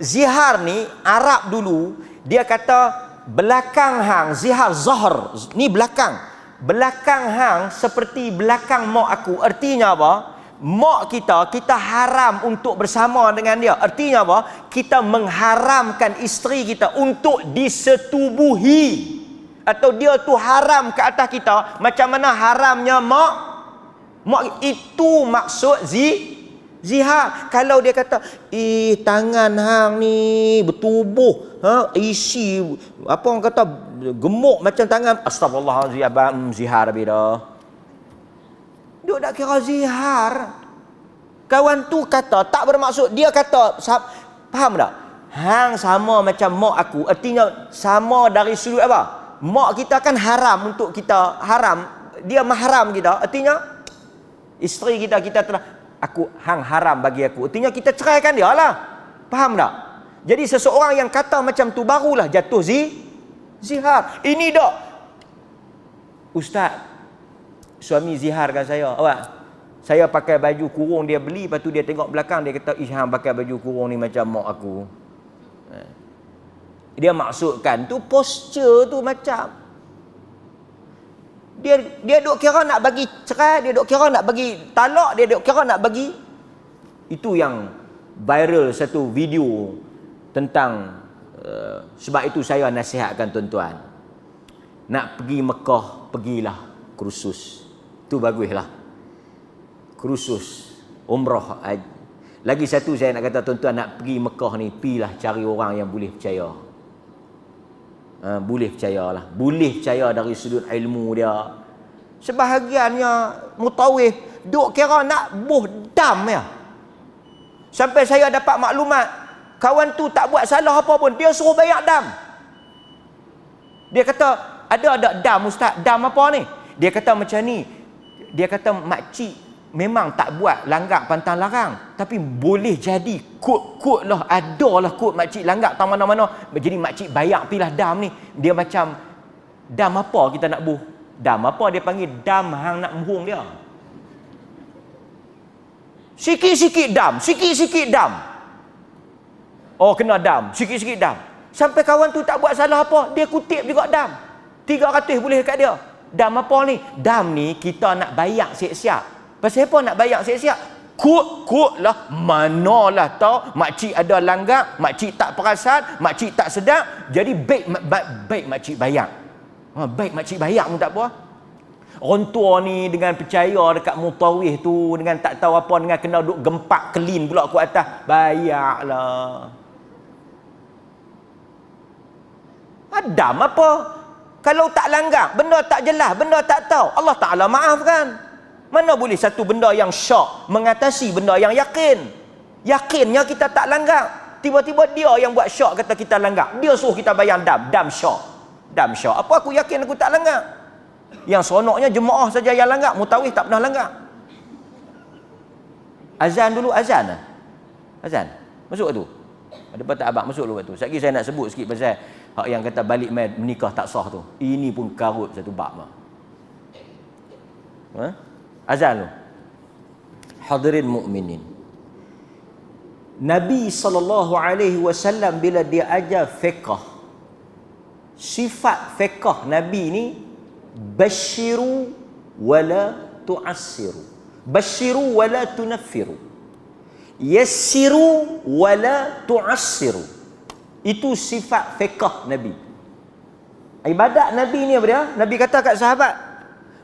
Zihar ni Arab dulu dia kata belakang hang, zihar zahr ni belakang. Belakang hang seperti belakang mak aku. Artinya apa? Mak kita haram untuk bersama dengan dia. Artinya apa? Kita mengharamkan isteri kita untuk disetubuhi, atau dia tu haram ke atas kita macam mana haramnya mak itu maksud zihar. Kalau dia kata tangan hang ni bertubuh, isi apa orang kata gemuk macam tangan, astagfirullahalazim abang, zihar habis dah. Dia tak kira zihar. Kawan tu kata tak bermaksud, dia kata faham tak? Hang sama macam mak aku, artinya sama dari sudut apa? Mak kita kan haram untuk kita, haram, dia mahram kita. Artinya isteri kita telah, hang haram bagi aku. Artinya kita ceraikan dia lah. Faham tak? Jadi seseorang yang kata macam tu barulah jatuh zihar. Ini dak. Ustaz, suami ziharkan saya. Awak, saya pakai baju kurung, dia beli, lepas tu dia tengok belakang, dia kata, hang pakai baju kurung ni macam mak aku. Dia maksudkan tu posture tu macam dia duk kira nak bagi cerai, dia duk kira nak bagi talak, dia duk kira nak bagi. Itu yang viral satu video tentang sebab itu saya nasihatkan tuan-tuan, nak pergi Mekah, pergilah kursus. Tu baguslah. Kursus umrah. Lagi satu saya nak kata tuan-tuan, nak pergi Mekah ni, pergilah cari orang yang boleh percaya. Boleh percayalah. Boleh percaya dari sudut ilmu dia. Sebahagiannya mutawif duk kira nak buh dam ya. Sampai saya dapat maklumat, kawan tu tak buat salah apa pun, dia suruh bayar dam. Dia kata, ada dam ustaz, dam apa ni? Dia kata macam ni. Dia kata makcik memang tak buat langgar pantang larang, tapi boleh jadi kod lah, adalah kod makcik langgar tak mana-mana. Jadi makcik bayar pilah dam ni. Dia macam, dam apa kita nak buh? Dam apa? Dia panggil dam hang nak muhung dia. Sikit-sikit dam, sikit-sikit dam. Oh, kena dam, sikit-sikit dam. Sampai kawan tu tak buat salah apa, dia kutip juga dam. 300 boleh kat dia. Dam apa ni? Dam ni kita nak bayar siap-siap. Pasal apa nak bayar siap-siap? Kut lah. Manalah tahu makcik ada langgar, makcik tak perasan, makcik tak sedar. Jadi baik makcik bayar. Baik makcik bayar pun tak apa. Orang tua ni dengan percaya dekat mutawih tu, dengan tak tahu apa, dengan kena duk gempak kelin pula ku atas, bayarlah. Adam apa? Kalau tak langgar, benda tak jelas, benda tak tahu, Allah Ta'ala maafkan. Mana boleh satu benda yang syak mengatasi benda yang yakin. Yakinnya kita tak langgar. Tiba-tiba dia yang buat syak kata kita langgar. Dia suruh kita bayar dam. Dam syak. Dam syak. Apa aku yakin aku tak langgar? Yang seronoknya jemaah saja yang langgar. Mutawih tak pernah langgar. Azan dulu, azan lah. Azan. Masuk tu. Ada patah abang masuk dulu tu. Sekali saya nak sebut sikit pasal hak yang kata balik menikah tak sah tu. Ini pun karut satu bab. Azan lu. Hadirin mukminin. Nabi SAW bila dia ajar fiqh, sifat fiqh Nabi ni, basyiru wala tu'assiru, basyiru wala tunaffiru, yassiru wala tu'assiru. Itu sifat fiqh Nabi. Ibadat Nabi ni apa dia? Nabi kata kat sahabat,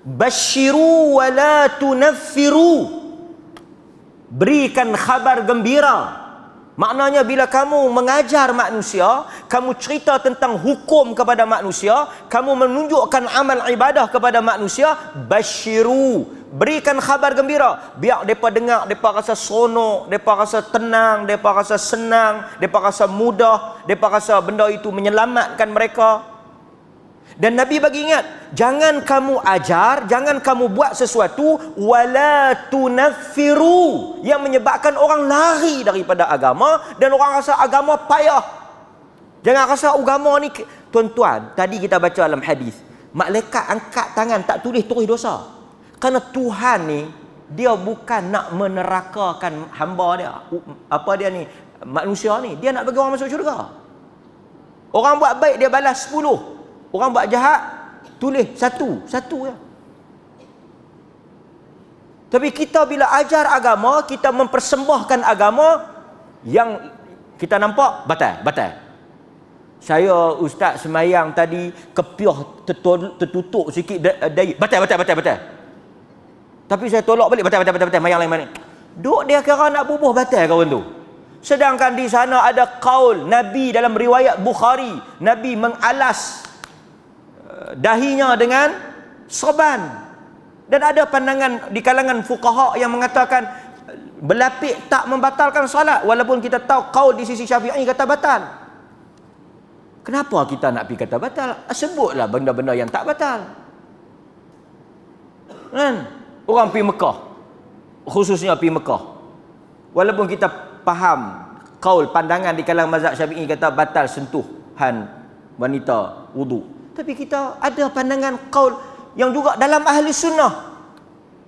basyiru wa la tunaffiru, berikan khabar gembira. Maknanya bila kamu mengajar manusia, kamu cerita tentang hukum kepada manusia, kamu menunjukkan amal ibadah kepada manusia, basyiru, berikan khabar gembira. Biar mereka dengar, mereka rasa seronok, mereka rasa tenang, mereka rasa senang, mereka rasa mudah, mereka rasa benda itu menyelamatkan mereka. Dan Nabi bagi ingat, jangan kamu ajar, jangan kamu buat sesuatu wala tunaffiru, yang menyebabkan orang lari daripada agama dan orang rasa agama payah. Jangan rasa agama ni, tuan-tuan, tadi kita baca dalam hadis, malaikat angkat tangan tak tulis dosa. Kerana Tuhan ni, dia bukan nak menerakakan hamba dia. Apa dia ni? Manusia ni, dia nak bagi orang masuk syurga. Orang buat baik dia balas 10. Orang buat jahat, tulis satu ya. Tapi kita bila ajar agama, kita mempersembahkan agama, yang kita nampak batal. Saya ustaz semayang tadi, kepiah tertutup sikit daya. Batal. Tapi saya tolak balik, batal. Mayang lain mana. Duk dia kira nak bubuh batal kawan tu. Sedangkan di sana ada qaul Nabi dalam riwayat Bukhari, Nabi mengalas dahinya dengan serban. Dan ada pandangan di kalangan fuqaha yang mengatakan berlapik tak membatalkan salat, walaupun kita tahu qaul di sisi Syafi'i kata batal. Kenapa kita nak pergi kata batal? Sebutlah benda-benda yang tak batal. Kan? Orang pergi Mekah, khususnya pergi Mekah, walaupun kita faham Qaul, pandangan di kalangan mazhab Syafi'i kata batal sentuhan wanita wudu. Tapi kita ada pandangan qaul yang juga dalam ahli sunnah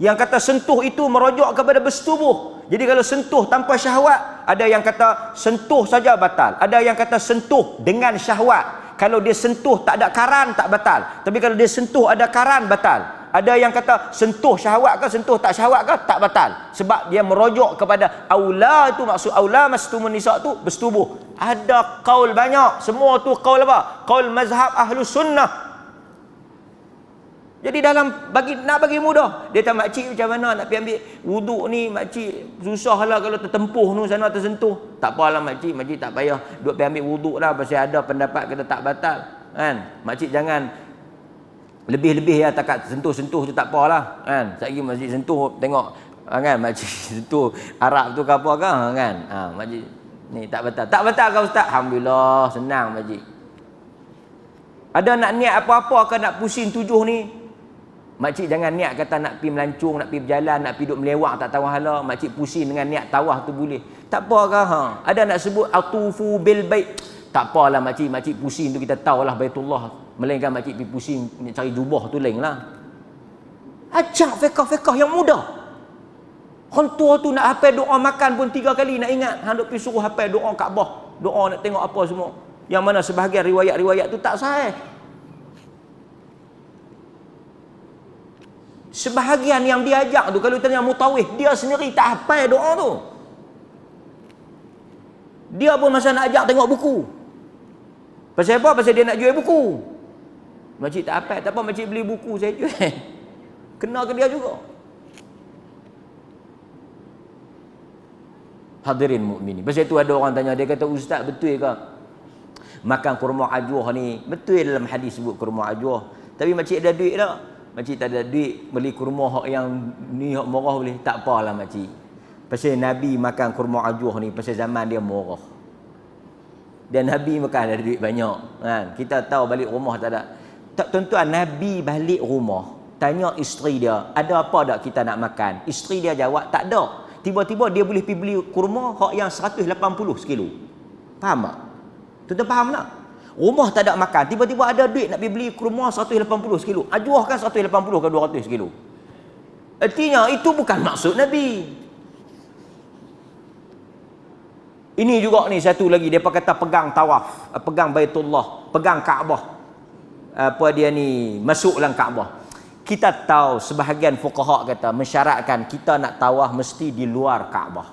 yang kata sentuh itu merujuk kepada bersetubuh. Jadi kalau sentuh tanpa syahwat, ada yang kata sentuh saja batal, ada yang kata sentuh dengan syahwat. Kalau dia sentuh tak ada karan tak batal, tapi kalau dia sentuh ada karan batal. Ada yang kata sentuh syahwat ke sentuh tak syahwat ke tak batal, sebab dia merujuk kepada aula, itu maksud aula mastumun nisa tu bersetubuh. Ada qaul banyak, semua tu qaul apa? Qaul mazhab ahlus sunnah. Jadi dalam bagi mudah, dia tak makcik macam mana nak pergi ambil wuduk ni, makcik susahlah kalau tertempuh nu sana tersentuh. Tak apalah makcik tak payah duk pergi ambil wuduk dah pasal ada pendapat kata tak batal, kan? Makcik jangan lebih-lebih ya, takat sentuh-sentuh tu tak apalah, kan? Sekali makcik sentuh tengok, kan, makcik sentuh Arab tu ke apa kan? Makcik ni tak batal. Tak batal ke ustaz? Alhamdulillah, senang makcik. Ada nak niat apa-apa ke nak pusing tujuh ni, makcik jangan niat kata nak pergi melancung, nak pergi berjalan, nak pergi duduk melewak tak tahu hala. Makcik pusing dengan niat tawaf tu boleh. Tak apa ke? Ada nak sebut atufu bil bait. Tak apalah makcik pusing tu kita tahulah Baitullah. Melainkan makcik pergi pusing nak cari jubah tu lain lah. Ajak fiqh-fiqh yang mudah. Orang tua tu nak hafal doa makan pun 3 kali nak ingat. Hang duk pergi suruh hafal doa Kaabah, doa nak tengok apa semua. Yang mana sebahagian riwayat-riwayat tu tak sahih. Sebahagian yang diajak tu kalau tanya mutawih, dia sendiri tak hafal doa tu. Dia pun masa nak ajak tengok buku. Pasal apa? Pasal dia nak jual buku. Makcik tak hafal, tak apa makcik beli buku saya jual. Kena ke dia juga. Hadirin mukminin. Pasal itu ada orang tanya, dia kata ustaz betul ke makan kurma ajwah ni? Betul dalam hadis sebut kurma ajwah. Tapi makcik ada duit tak? Makcik tak ada duit beli kurma hak yang ni hak murah boleh. Tak apalah makcik. Pasal Nabi makan kurma ajwah ni pasal zaman dia murah. Dan Nabi makan ada duit banyak, kan? Kita tahu balik rumah tak ada. Tak, tuan-tuan, Nabi balik rumah tanya isteri dia, ada apa tak kita nak makan? Isteri dia jawab tak ada. Tiba-tiba dia boleh pergi beli kurma hak yang 180 sekilo. Faham tak? Tuan-tuan faham tak? Rumah tak ada makan, tiba-tiba ada duit nak pergi beli kurma 180 sekilo. Ajwah kan 180 ke 200 sekilo. Artinya itu bukan maksud Nabi. Ini juga ni satu lagi, depa kata pegang tawaf, pegang Baitullah, pegang Kaabah. Apa dia ni, masuk dalam Kaabah. Kita tahu sebahagian fuqaha kata mensyaratkan kita nak tawaf mesti di luar Kaabah.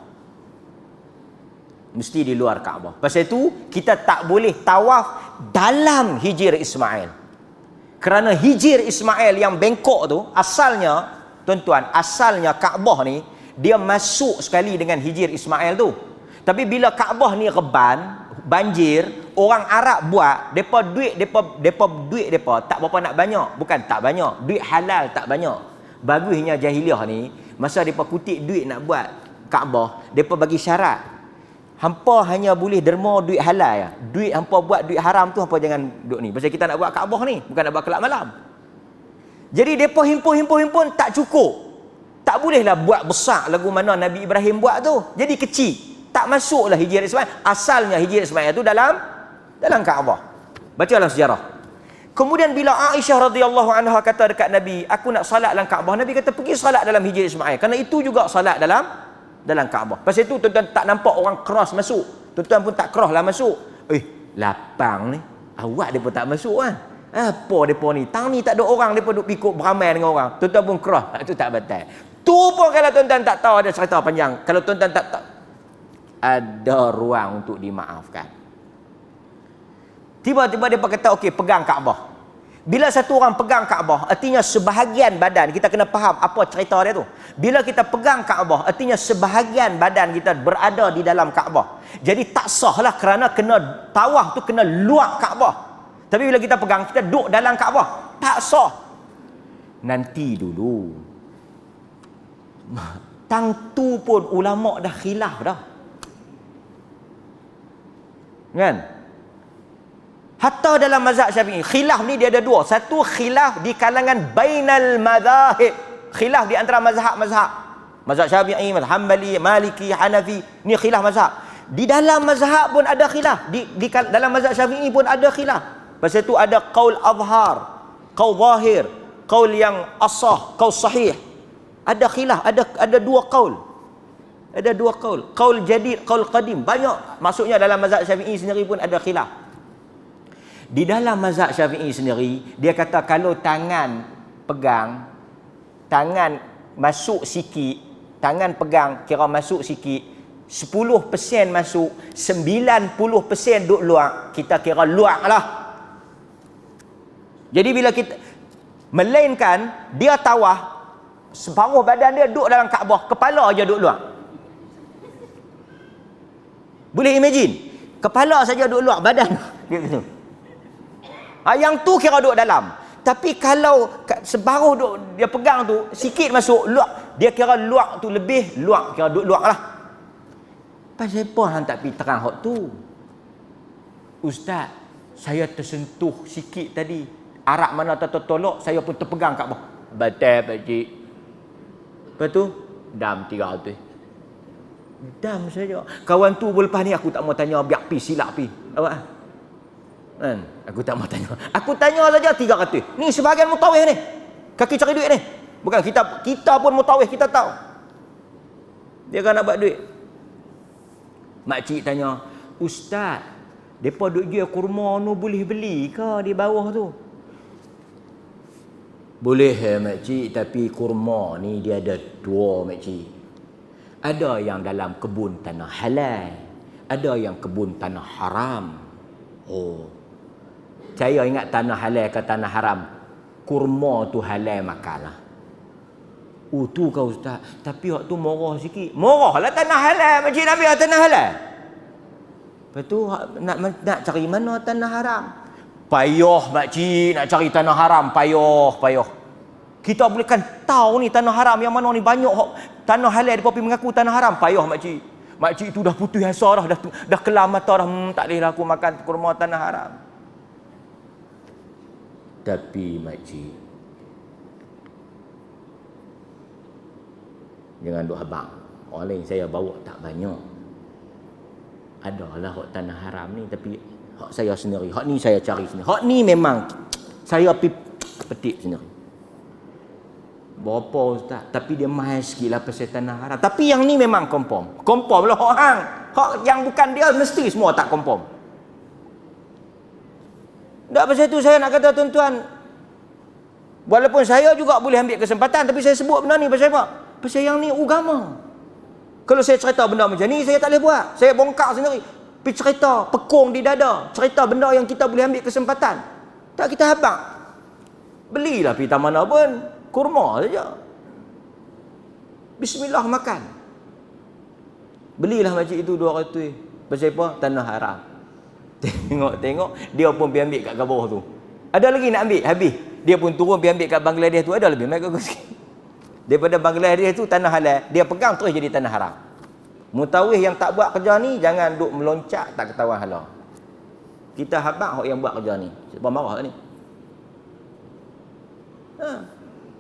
Mesti di luar Kaabah. Pasal itu kita tak boleh tawaf dalam Hijr Ismail. Kerana Hijr Ismail yang bengkok tu asalnya, tuan-tuan, asalnya Kaabah ni dia masuk sekali dengan Hijr Ismail tu. Tapi bila Kaabah ni reban, banjir, orang Arab buat, depa duit depa tak berapa nak banyak, bukan tak banyak, duit halal tak banyak. Bagusnya jahiliah ni, masa depa kutip duit nak buat Kaabah, depa bagi syarat. Hampa hanya boleh derma duit halal ya. Duit hampa buat duit haram tu hampa jangan duk ni. Pasal kita nak buat Kaabah ni, bukan nak buat kelab malam. Jadi depa himpun tak cukup. Tak bolehlah buat besar lagu mana Nabi Ibrahim buat tu. Jadi kecil. Tak masuklah Hijr Ismail. Asalnya Hijr Ismail itu dalam Kaabah. Baca dalam sejarah. Kemudian bila Aisyah radhiyallahu anha kata dekat Nabi, aku nak salat dalam Kaabah, Nabi kata pergi salat dalam Hijr Ismail. Kerana itu juga salat dalam Kaabah. Pasal itu tuan-tuan tak nampak orang keras masuk. Tuan-tuan pun tak keras lah masuk. Lapang ni. Awak depa tak masuk kan? Apa depa ni? Tang ni tak ada orang, depa duk pikuk beramai dengan orang. Tuan-tuan pun keras. Itu tak batal. Tu pun kalau tuan-tuan tak tahu ada cerita panjang. Kalau tuan-tuan tak ada ruang untuk dimaafkan. Tiba-tiba dia kata okey, pegang Kaabah. Bila satu orang pegang Kaabah, artinya sebahagian badan, kita kena faham apa cerita dia tu. Bila kita pegang Kaabah, artinya sebahagian badan kita berada di dalam Kaabah. Jadi tak sahlah kerana kena tawaf tu kena luar Kaabah. Tapi bila kita pegang, kita duduk dalam Kaabah, tak sah. Nanti dulu. Tang tu pun ulama dah khilaf dah. Kan? Hatta dalam mazhab Syafi'i, khilaf ni dia ada dua. Satu khilaf di kalangan bainal mazahib. Khilaf di antara mazhab-mazhab. Mazhab Syafi'i, mazhab Hanbali, Maliki, Hanafi. Ni khilaf mazhab. Di dalam mazhab pun ada khilaf. Dalam mazhab Syafi'i pun ada khilaf. Pasal tu ada qaul azhar, qaul zahir, qaul yang asah, qaul sahih. Ada khilaf, ada dua qaul. Ada dua qaul. Qaul jadid, qaul qadim. Banyak. Maksudnya dalam mazhab Syafi'i sendiri pun ada khilaf. Di dalam mazhab Syafi'i sendiri, dia kata kalau tangan pegang, tangan masuk sikit, tangan pegang kira masuk sikit, 10% masuk, 90% duduk luar, kita kira luar lah. Jadi bila kita, melainkan dia tawaf, separuh badan dia duduk dalam Kaabah, kepala aja duduk luar. Boleh imagine? Kepala saja duduk luar, badan dia gitu. Yang tu kira duduk dalam. Tapi kalau separuh duduk, dia pegang tu, sikit masuk, luar, dia kira luar tu lebih, luar kira duduk luar lah. Pasal apa hang tak pergi terang hak tu? Ustaz, saya tersentuh sikit tadi. Arak mana tertolak, saya pun terpegang kat bawah. Batal pakcik. Lepas tu, dam 300. Dam saja. Kawan tu lepas ni aku tak mau tanya, biar pi silap pi. Awak kan? Aku tak mau tanya. Aku tanya saja 300. Ni sebahagian mutawih ni. Kaki cari duit ni. Bukan kita pun mutawih, kita tahu. Dia kan nak buat duit. Makcik tanya, Ustaz, depa duk jual kurma nu boleh beli ke di bawah tu? Boleh makcik, tapi kurma ni dia ada dua makcik. Ada yang dalam kebun tanah halal, ada yang kebun tanah haram. Oh, saya ingat tanah halal ke tanah haram, kurma tu halal makanlah. Oh tu kau Ustaz, tapi waktu murah sikit. Murah lah tanah halal, makcik nak biar tanah halal. Lepas tu nak cari mana tanah haram? Payah makcik nak cari tanah haram, payah. Kita boleh kan tahu ni tanah haram yang mana ni banyak tanah halal dia pergi mengaku tanah haram, payah makcik. Makcik tu dah putus asa dah kelam mata dah, tak boleh lah aku makan kurma tanah haram. Tapi makcik, jangan duk habang. Orang lain saya bawa tak banyak. Adalah hak tanah haram ni, tapi hak saya sendiri. Hak ni saya cari sendiri. Hak ni memang saya petik sendiri. Berapa Ustaz? Tapi dia mahal sikit lah pasal tanah haram. Tapi yang ni memang confirm. Confirm lah hak hang. Hak yang bukan dia mesti semua tak confirm. Tak pasal tu saya nak kata tuan-tuan, walaupun saya juga boleh ambil kesempatan, tapi saya sebut benda ni pasal apa? Pasal yang ni agama. Kalau saya cerita benda macam ni, saya tak boleh buat. Saya bongkar sendiri. Pergi cerita, pekung di dada. Cerita benda yang kita boleh ambil kesempatan. Tak kita habang. Belilah pergi taman mana pun. Kurma saja. Bismillah makan. Belilah macam itu 200. Pasal apa? Tanah haram. Tengok. Dia pun pergi ambil kat bawah tu. Ada lagi nak ambil? Habis. Dia pun turun pergi ambil kat Bangladesh tu. Ada lebih. Mereka sikit. Daripada Bangladesh tu tanah halal, dia pegang terus jadi tanah haram. Mutawih yang tak buat kerja ni, jangan duk meloncat tak ketahuan hala. Kita habaq hak yang buat kerja ni. Sebab marah ni.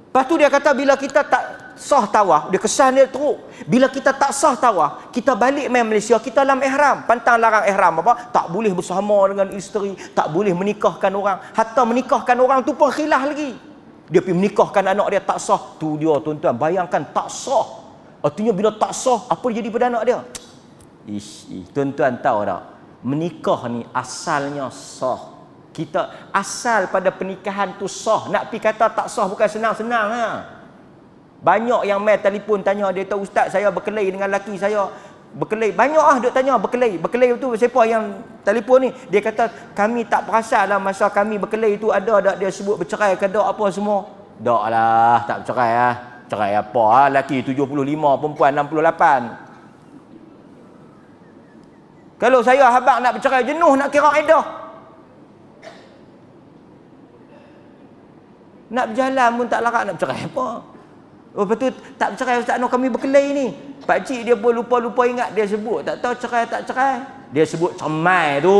Lepas tu dia kata bila kita tak sah tawaf, dia kesan dia teruk. Bila kita tak sah tawaf, kita balik main Malaysia, kita dalam ihram. Pantang larang ihram apa? Tak boleh bersama dengan isteri, tak boleh menikahkan orang. Hatta menikahkan orang tu pun khilaf lagi. Dia pergi menikahkan anak dia tak sah. Tu dia tuan-tuan, bayangkan tak sah. Artinya bila tak sah, apa jadi pada anak dia? Tuan-tuan tahu tak? Menikah ni asalnya sah. Kita asal pada pernikahan tu sah. Nak pergi kata tak sah bukan senang-senang ha? Banyak yang main telefon tanya dia, tahu Ustaz saya berkelahi dengan laki saya. Berkelahi. Banyak duk tanya berkelahi. Berkelahi tu siapa yang telefon ni? Dia kata kami tak perasan lah masa kami berkelahi tu ada tak dia sebut bercerai ke tak apa semua. Tak lah, tak bercerai lah. Cerai apa lah, laki 75, perempuan 68. Kalau saya habaq nak bercerai, jenuh nak kira iddah. Nak berjalan pun tak larat nak bercerai apa. Oh betul tak bercerai Ustaz Noh, kami berkelahi ni. Pakcik dia pun lupa-lupa ingat dia sebut. Tak tahu cerai tak cerai. Dia sebut cermai tu.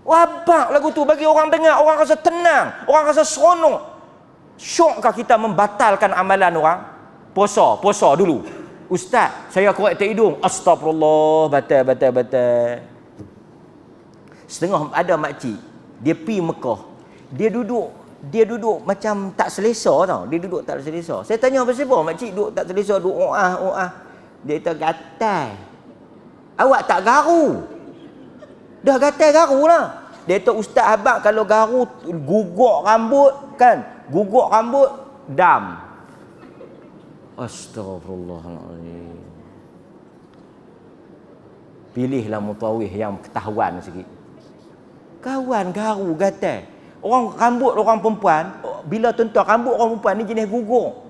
Wabak lagu tu bagi orang dengar, orang rasa tenang, orang rasa seronok. Syokkah kita membatalkan amalan orang? Puasa dulu. Ustaz, saya korek tak hidung. Astagfirullah, batal. Setengah ada makcik, dia pergi Mekah. Dia duduk macam tak selesa tau. Dia duduk tak selesa. Saya tanya apa sebab makcik duduk tak selesa, duduk oah. Dia kata gatal. Awak tak garu. Dah gatal garu lah. Dia kata ustaz abang kalau garu guguk rambut kan. Guguk rambut dam. Astagfirullahaladzim. Pilihlah mutawih yang ketahuan sikit. Kawan garu gatal. Orang rambut orang perempuan, bila tuan-tuan rambut orang perempuan ni jenis guguk.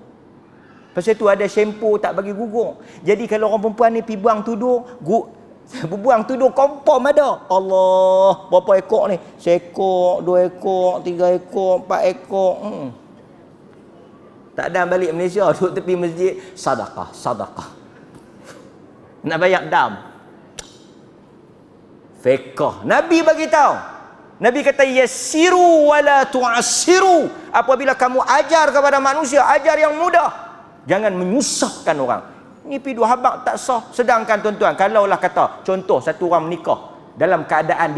Pasal tu ada shampoo tak bagi guguk. Jadi kalau orang perempuan ni pergi buang tudung, buang tudung confirm ada. Allah, berapa ekor ni? Seekor, 2 ekor, 3 ekor, 4 ekor. Tak ada balik Malaysia, duduk tepi masjid, sedekah. Nak bayar dam. Fiqh. Nabi bagi tahu. Nabi kata yassiru wala tu'assiru. Apabila kamu ajar kepada manusia, ajar yang mudah. Jangan menyusahkan orang. Ni pi dua habaq tak sah. Sedangkan tuan-tuan, kalaulah kata contoh satu orang menikah dalam keadaan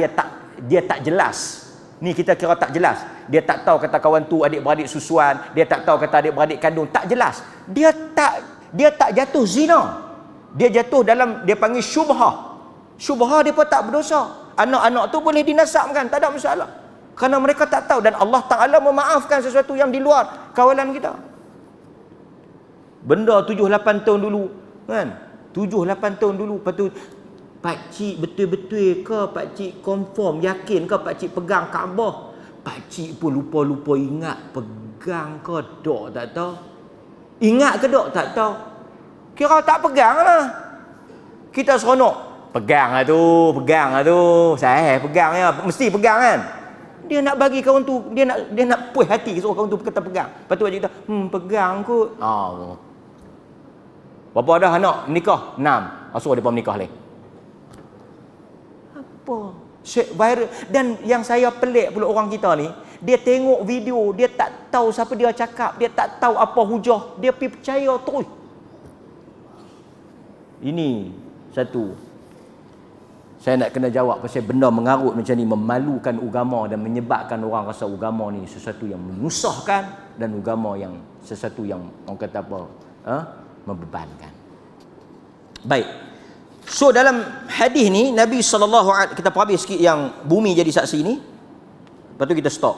dia tak jelas. Ni kita kira tak jelas. Dia tak tahu kata kawan tu adik-beradik susuan, dia tak tahu kata adik-beradik kandung, tak jelas. Dia tak jatuh zina. Dia jatuh dalam dia panggil syubhah. Syubhah dia pun tak berdosa. Anak-anak tu boleh dinasabkan, tak ada masalah. Kerana mereka tak tahu dan Allah Taala memaafkan sesuatu yang di luar kawalan kita. Benda 7-8 tahun dulu kan? 7-8 tahun dulu, lepas tu pakcik betul-betul ke pakcik confirm yakin ke pakcik pegang Kaabah? Pakcik pun lupa-lupa ingat pegang ke tak tahu. Ingat ke tak tahu. Kira tak pegang lah. Kita seronok pegang lah tu. Saya pegang ya, mesti pegang kan. Dia nak bagi kawan tu, dia nak puas hati suruh kawan tu kata pegang. Lepas tu dia kata, pegang kot. Berapa dah anak nikah? 6. Suruh dia menikah lagi. Apa? Viral. Dan yang saya pelik pula orang kita ni, dia tengok video, dia tak tahu siapa dia cakap, dia tak tahu apa hujah, dia pergi percaya terus. Ini satu. Saya nak kena jawab pasal benda mengarut macam ni memalukan agama dan menyebabkan orang rasa agama ni sesuatu yang menyusahkan dan agama yang sesuatu yang orang kata apa? Membebankan. Baik. So dalam hadis ni Nabi SAW, kita habis sikit yang bumi jadi saksi ni. Lepas tu kita stop.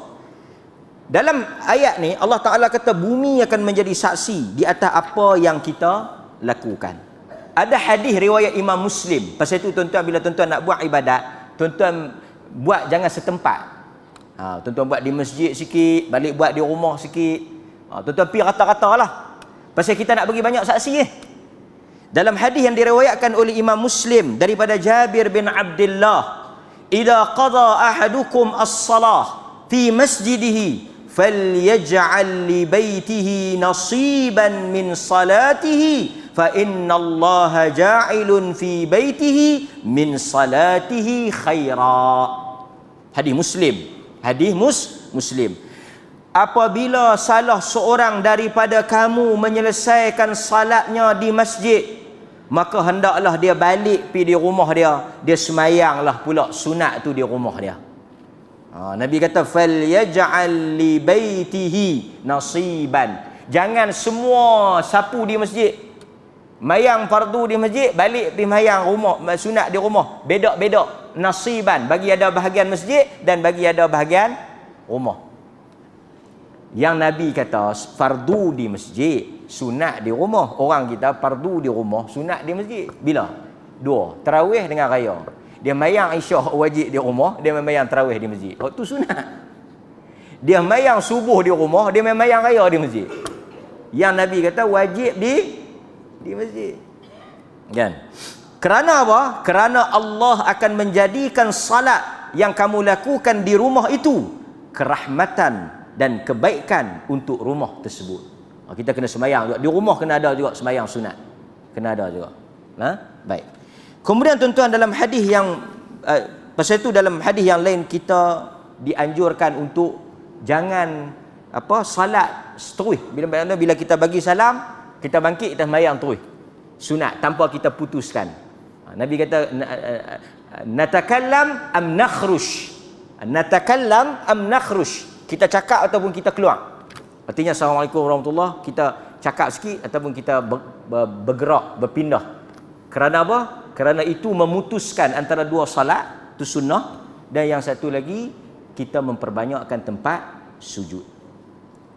Dalam ayat ni Allah Taala kata bumi akan menjadi saksi di atas apa yang kita lakukan. Ada hadis riwayat Imam Muslim. Pasal itu tuan-tuan bila tuan-tuan nak buat ibadat, tuan-tuan buat jangan setempat. Tuan-tuan buat di masjid sikit, balik buat di rumah sikit. Tuan-tuan pergi rata-rata lah. Pasal kita nak bagi banyak saksi Dalam hadis yang diriwayatkan oleh Imam Muslim daripada Jabir bin Abdullah, "Idza qada ahadukum as-salah fi masjidihi falyaj'al li baitihi nasiban min salatihi fa inna Allah ja'ilun fi baitihi min salatihi khaira." Hadis Muslim. Hadis Muslim. Apabila salah seorang daripada kamu menyelesaikan salatnya di masjid, maka hendaklah dia balik pergi di rumah dia, dia semayanglah pula sunat tu di rumah dia. Nabi kata falyaj'al li baitihi nasiban. Jangan semua sapu di masjid. Mayang fardu di masjid, balik pergi mayang rumah sunat di rumah. Bedak-bedak nasiban, bagi ada bahagian masjid dan bagi ada bahagian rumah. Yang Nabi kata fardu di masjid, sunat di rumah. Orang kita fardu di rumah, sunat di masjid. Bila? 2. Tarawih dengan raya. Dia mayang Isyak wajib di rumah, dia mayang tarawih di masjid. Waktu sunat. Dia mayang subuh di rumah, dia mayang raya di masjid. Yang Nabi kata wajib di masjid. Kan? Kerana apa? Kerana Allah akan menjadikan salat yang kamu lakukan di rumah itu kerahmatan dan kebaikan untuk rumah tersebut. Kita kena semayang juga. Di rumah kena ada juga semayang sunat. Kena ada juga. Baik. Kemudian tuan-tuan dalam hadis yang pasal itu dalam hadis yang lain kita dianjurkan untuk jangan salat terus. Bila kita bagi salam, kita bangkit, kita semayang terus. Sunat tanpa kita putuskan. Nabi kata natakallam am nakhrush. Natakallam am nakhrush. Kita cakap ataupun kita keluar. Artinya assalamualaikum warahmatullahi, kita cakap sikit ataupun kita bergerak, berpindah. Kerana apa? Kerana itu memutuskan antara dua salat, itu sunnah, dan yang satu lagi kita memperbanyakkan tempat sujud.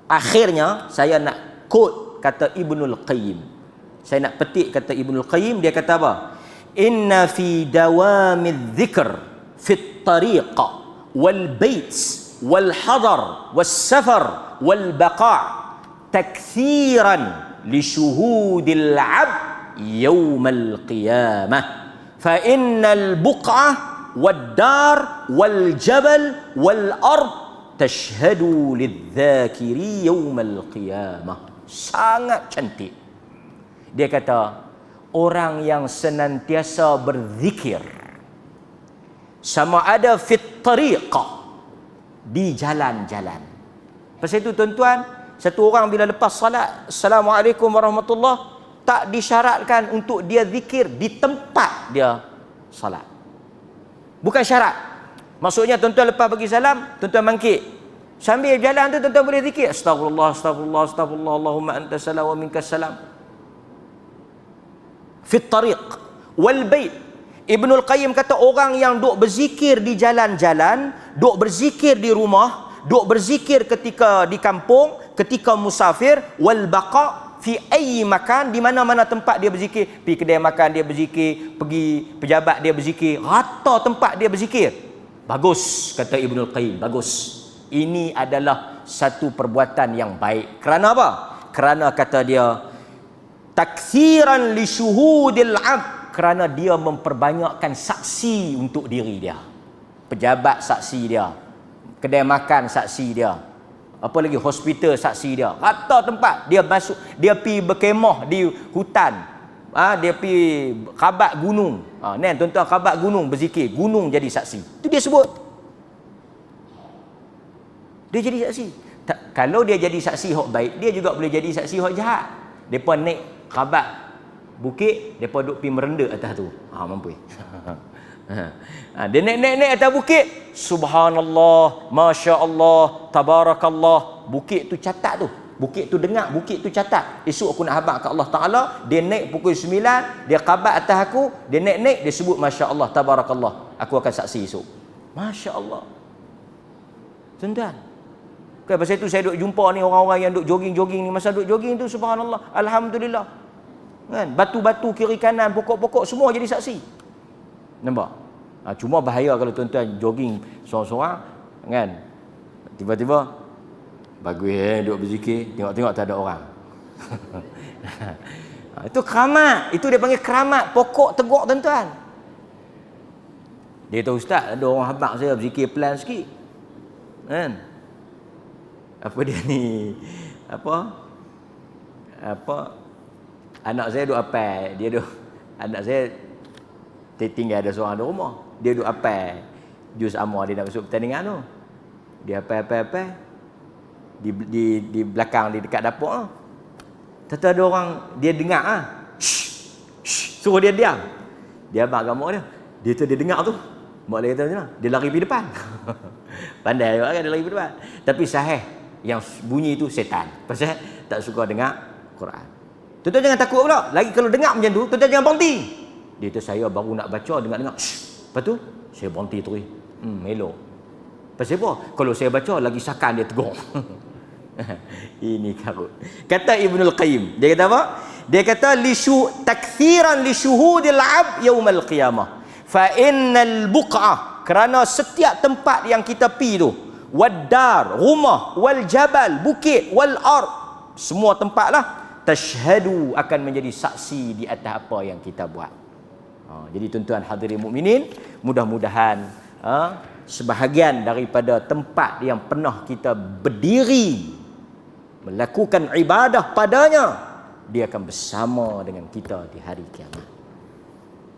Akhirnya saya nak quote kata Ibnul Qayyim. Saya nak petik kata Ibnul Qayyim, dia kata apa? Inna fi dawamidh dzikr fit tariqa wal baits wal hadar was safar wal baqa' takthiran li syuhudil 'abd yaumal qiyamah fa innal buq'ah wad dar wal jabal wal ard tashhadu lidh-dhakiri yaumal qiyamah. Sangat cantik. Dia kata orang yang senantiasa berzikir, sama ada fit tariqah, di jalan-jalan. Pasal itu tuan-tuan, satu orang bila lepas salat assalamualaikum warahmatullahi, tak disyaratkan untuk dia zikir di tempat dia salat. Bukan syarat. Maksudnya tuan-tuan lepas bagi salam, tuan-tuan bangkit. Sambil jalan tu tuan-tuan boleh zikir astagfirullah, astagfirullah, astagfirullah, Allahumma anta salam wa minkas salam. Fit tariq wal bait. Ibnul Qayyim kata orang yang duk berzikir di jalan-jalan, duk berzikir di rumah, duk berzikir ketika di kampung, ketika musafir, wal baqa fi ayyi makan, di mana-mana tempat dia berzikir, pergi kedai makan dia berzikir, pergi pejabat dia berzikir, rata tempat dia berzikir. Bagus kata Ibnul Qayyim, bagus. Ini adalah satu perbuatan yang baik. Kerana apa? Kerana kata dia takthiran li syuhudil 'abd, kerana dia memperbanyakkan saksi untuk diri dia. Pejabat saksi dia, kedai makan saksi dia, apa lagi, hospital saksi dia, rata tempat dia masuk, dia pergi berkemah di hutan, dia pergi khabat gunung, tuan-tuan, khabat gunung berzikir, gunung jadi saksi. Itu dia sebut, dia jadi saksi. Kalau dia jadi saksi hak baik, dia juga boleh jadi saksi hak jahat. Depa naik khabat bukit, depa duk pergi merenda atas tu. Mampu. Dia naik atas bukit, subhanallah, masya-Allah, tabarakallah. Bukit tu catat tu. Bukit tu dengar, bukit tu catat. Esok aku nak habaq ke Allah Taala, dia naik pukul 9, dia khabat atas aku, dia naik, dia sebut masya-Allah, tabarakallah. Aku akan saksi esok. Masya-Allah. Tuan-tuan, kan pasal itu saya duk jumpa ni orang-orang yang duk jogging-jogging ni, masa duk jogging tu subhanallah, alhamdulillah. Kan, batu-batu kiri kanan, pokok-pokok semua jadi saksi. Nampak? Cuma bahaya kalau tuan-tuan jogging seorang-seorang, kan, tiba-tiba bagus duk berzikir, tengok-tengok tak ada orang. Itu keramat, itu dia panggil keramat, pokok teguk tuan-tuan. Dia tahu ustaz, ada orang habaq saya berzikir pelan sikit, kan, apa dia ni, apa anak saya duk apal, anak saya tinggal ada seorang di rumah, dia duk apal juz amma, dia nak masuk pertandingan tu, dia apal di belakang, di dekat dapur Tata ada orang, dia dengar suruh dia diam, dia abang agama dia tu dia dengar tu, mak dia kata macam mana, dia lari pergi depan. Pandai juga kan, dia lari pergi depan, tapi sahih yang bunyi tu setan, pasal tak suka dengar Quran. Tuan-tuan jangan takut pula. Lagi kalau dengar macam tu, tuan-tuan jangan berhenti. Dia tu saya baru nak baca, dengar-dengar. Lepas tu, saya berhenti terus. Elok. Pasal apa? Kalau saya baca, lagi sakan dia tegur. Ini karut. Kata Ibnul Qayyim. Dia kata apa? Dia kata, takthiran li syuhudil 'abd yaumal qiyamah. Fa innal buq'ah. Kerana setiap tempat yang kita pi tu, waddar, rumah, wal jabal, bukit, wal ard, semua tempat lah, tashhadu, akan menjadi saksi di atas apa yang kita buat. Jadi tuan-tuan hadirin mukminin, mudah-mudahan sebahagian daripada tempat yang pernah kita berdiri melakukan ibadah padanya, dia akan bersama dengan kita di hari kiamat.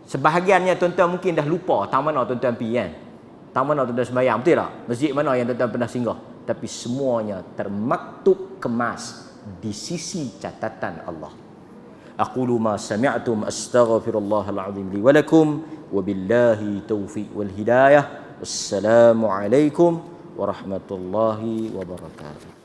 Sebahagiannya tuan-tuan mungkin dah lupa tang mana tuan-tuan pergi, kan, tang mana tuan-tuan sembahyang, betul tak? Masjid mana yang tuan-tuan pernah singgah, tapi semuanya termaktub, kemas di sisi catatan Allah. Aqulu ma sami'tum astaghfirullahal azim li wa lakum wa billahi taufiq wal hidayah. Assalamu alaikum warahmatullahi wabarakatuh.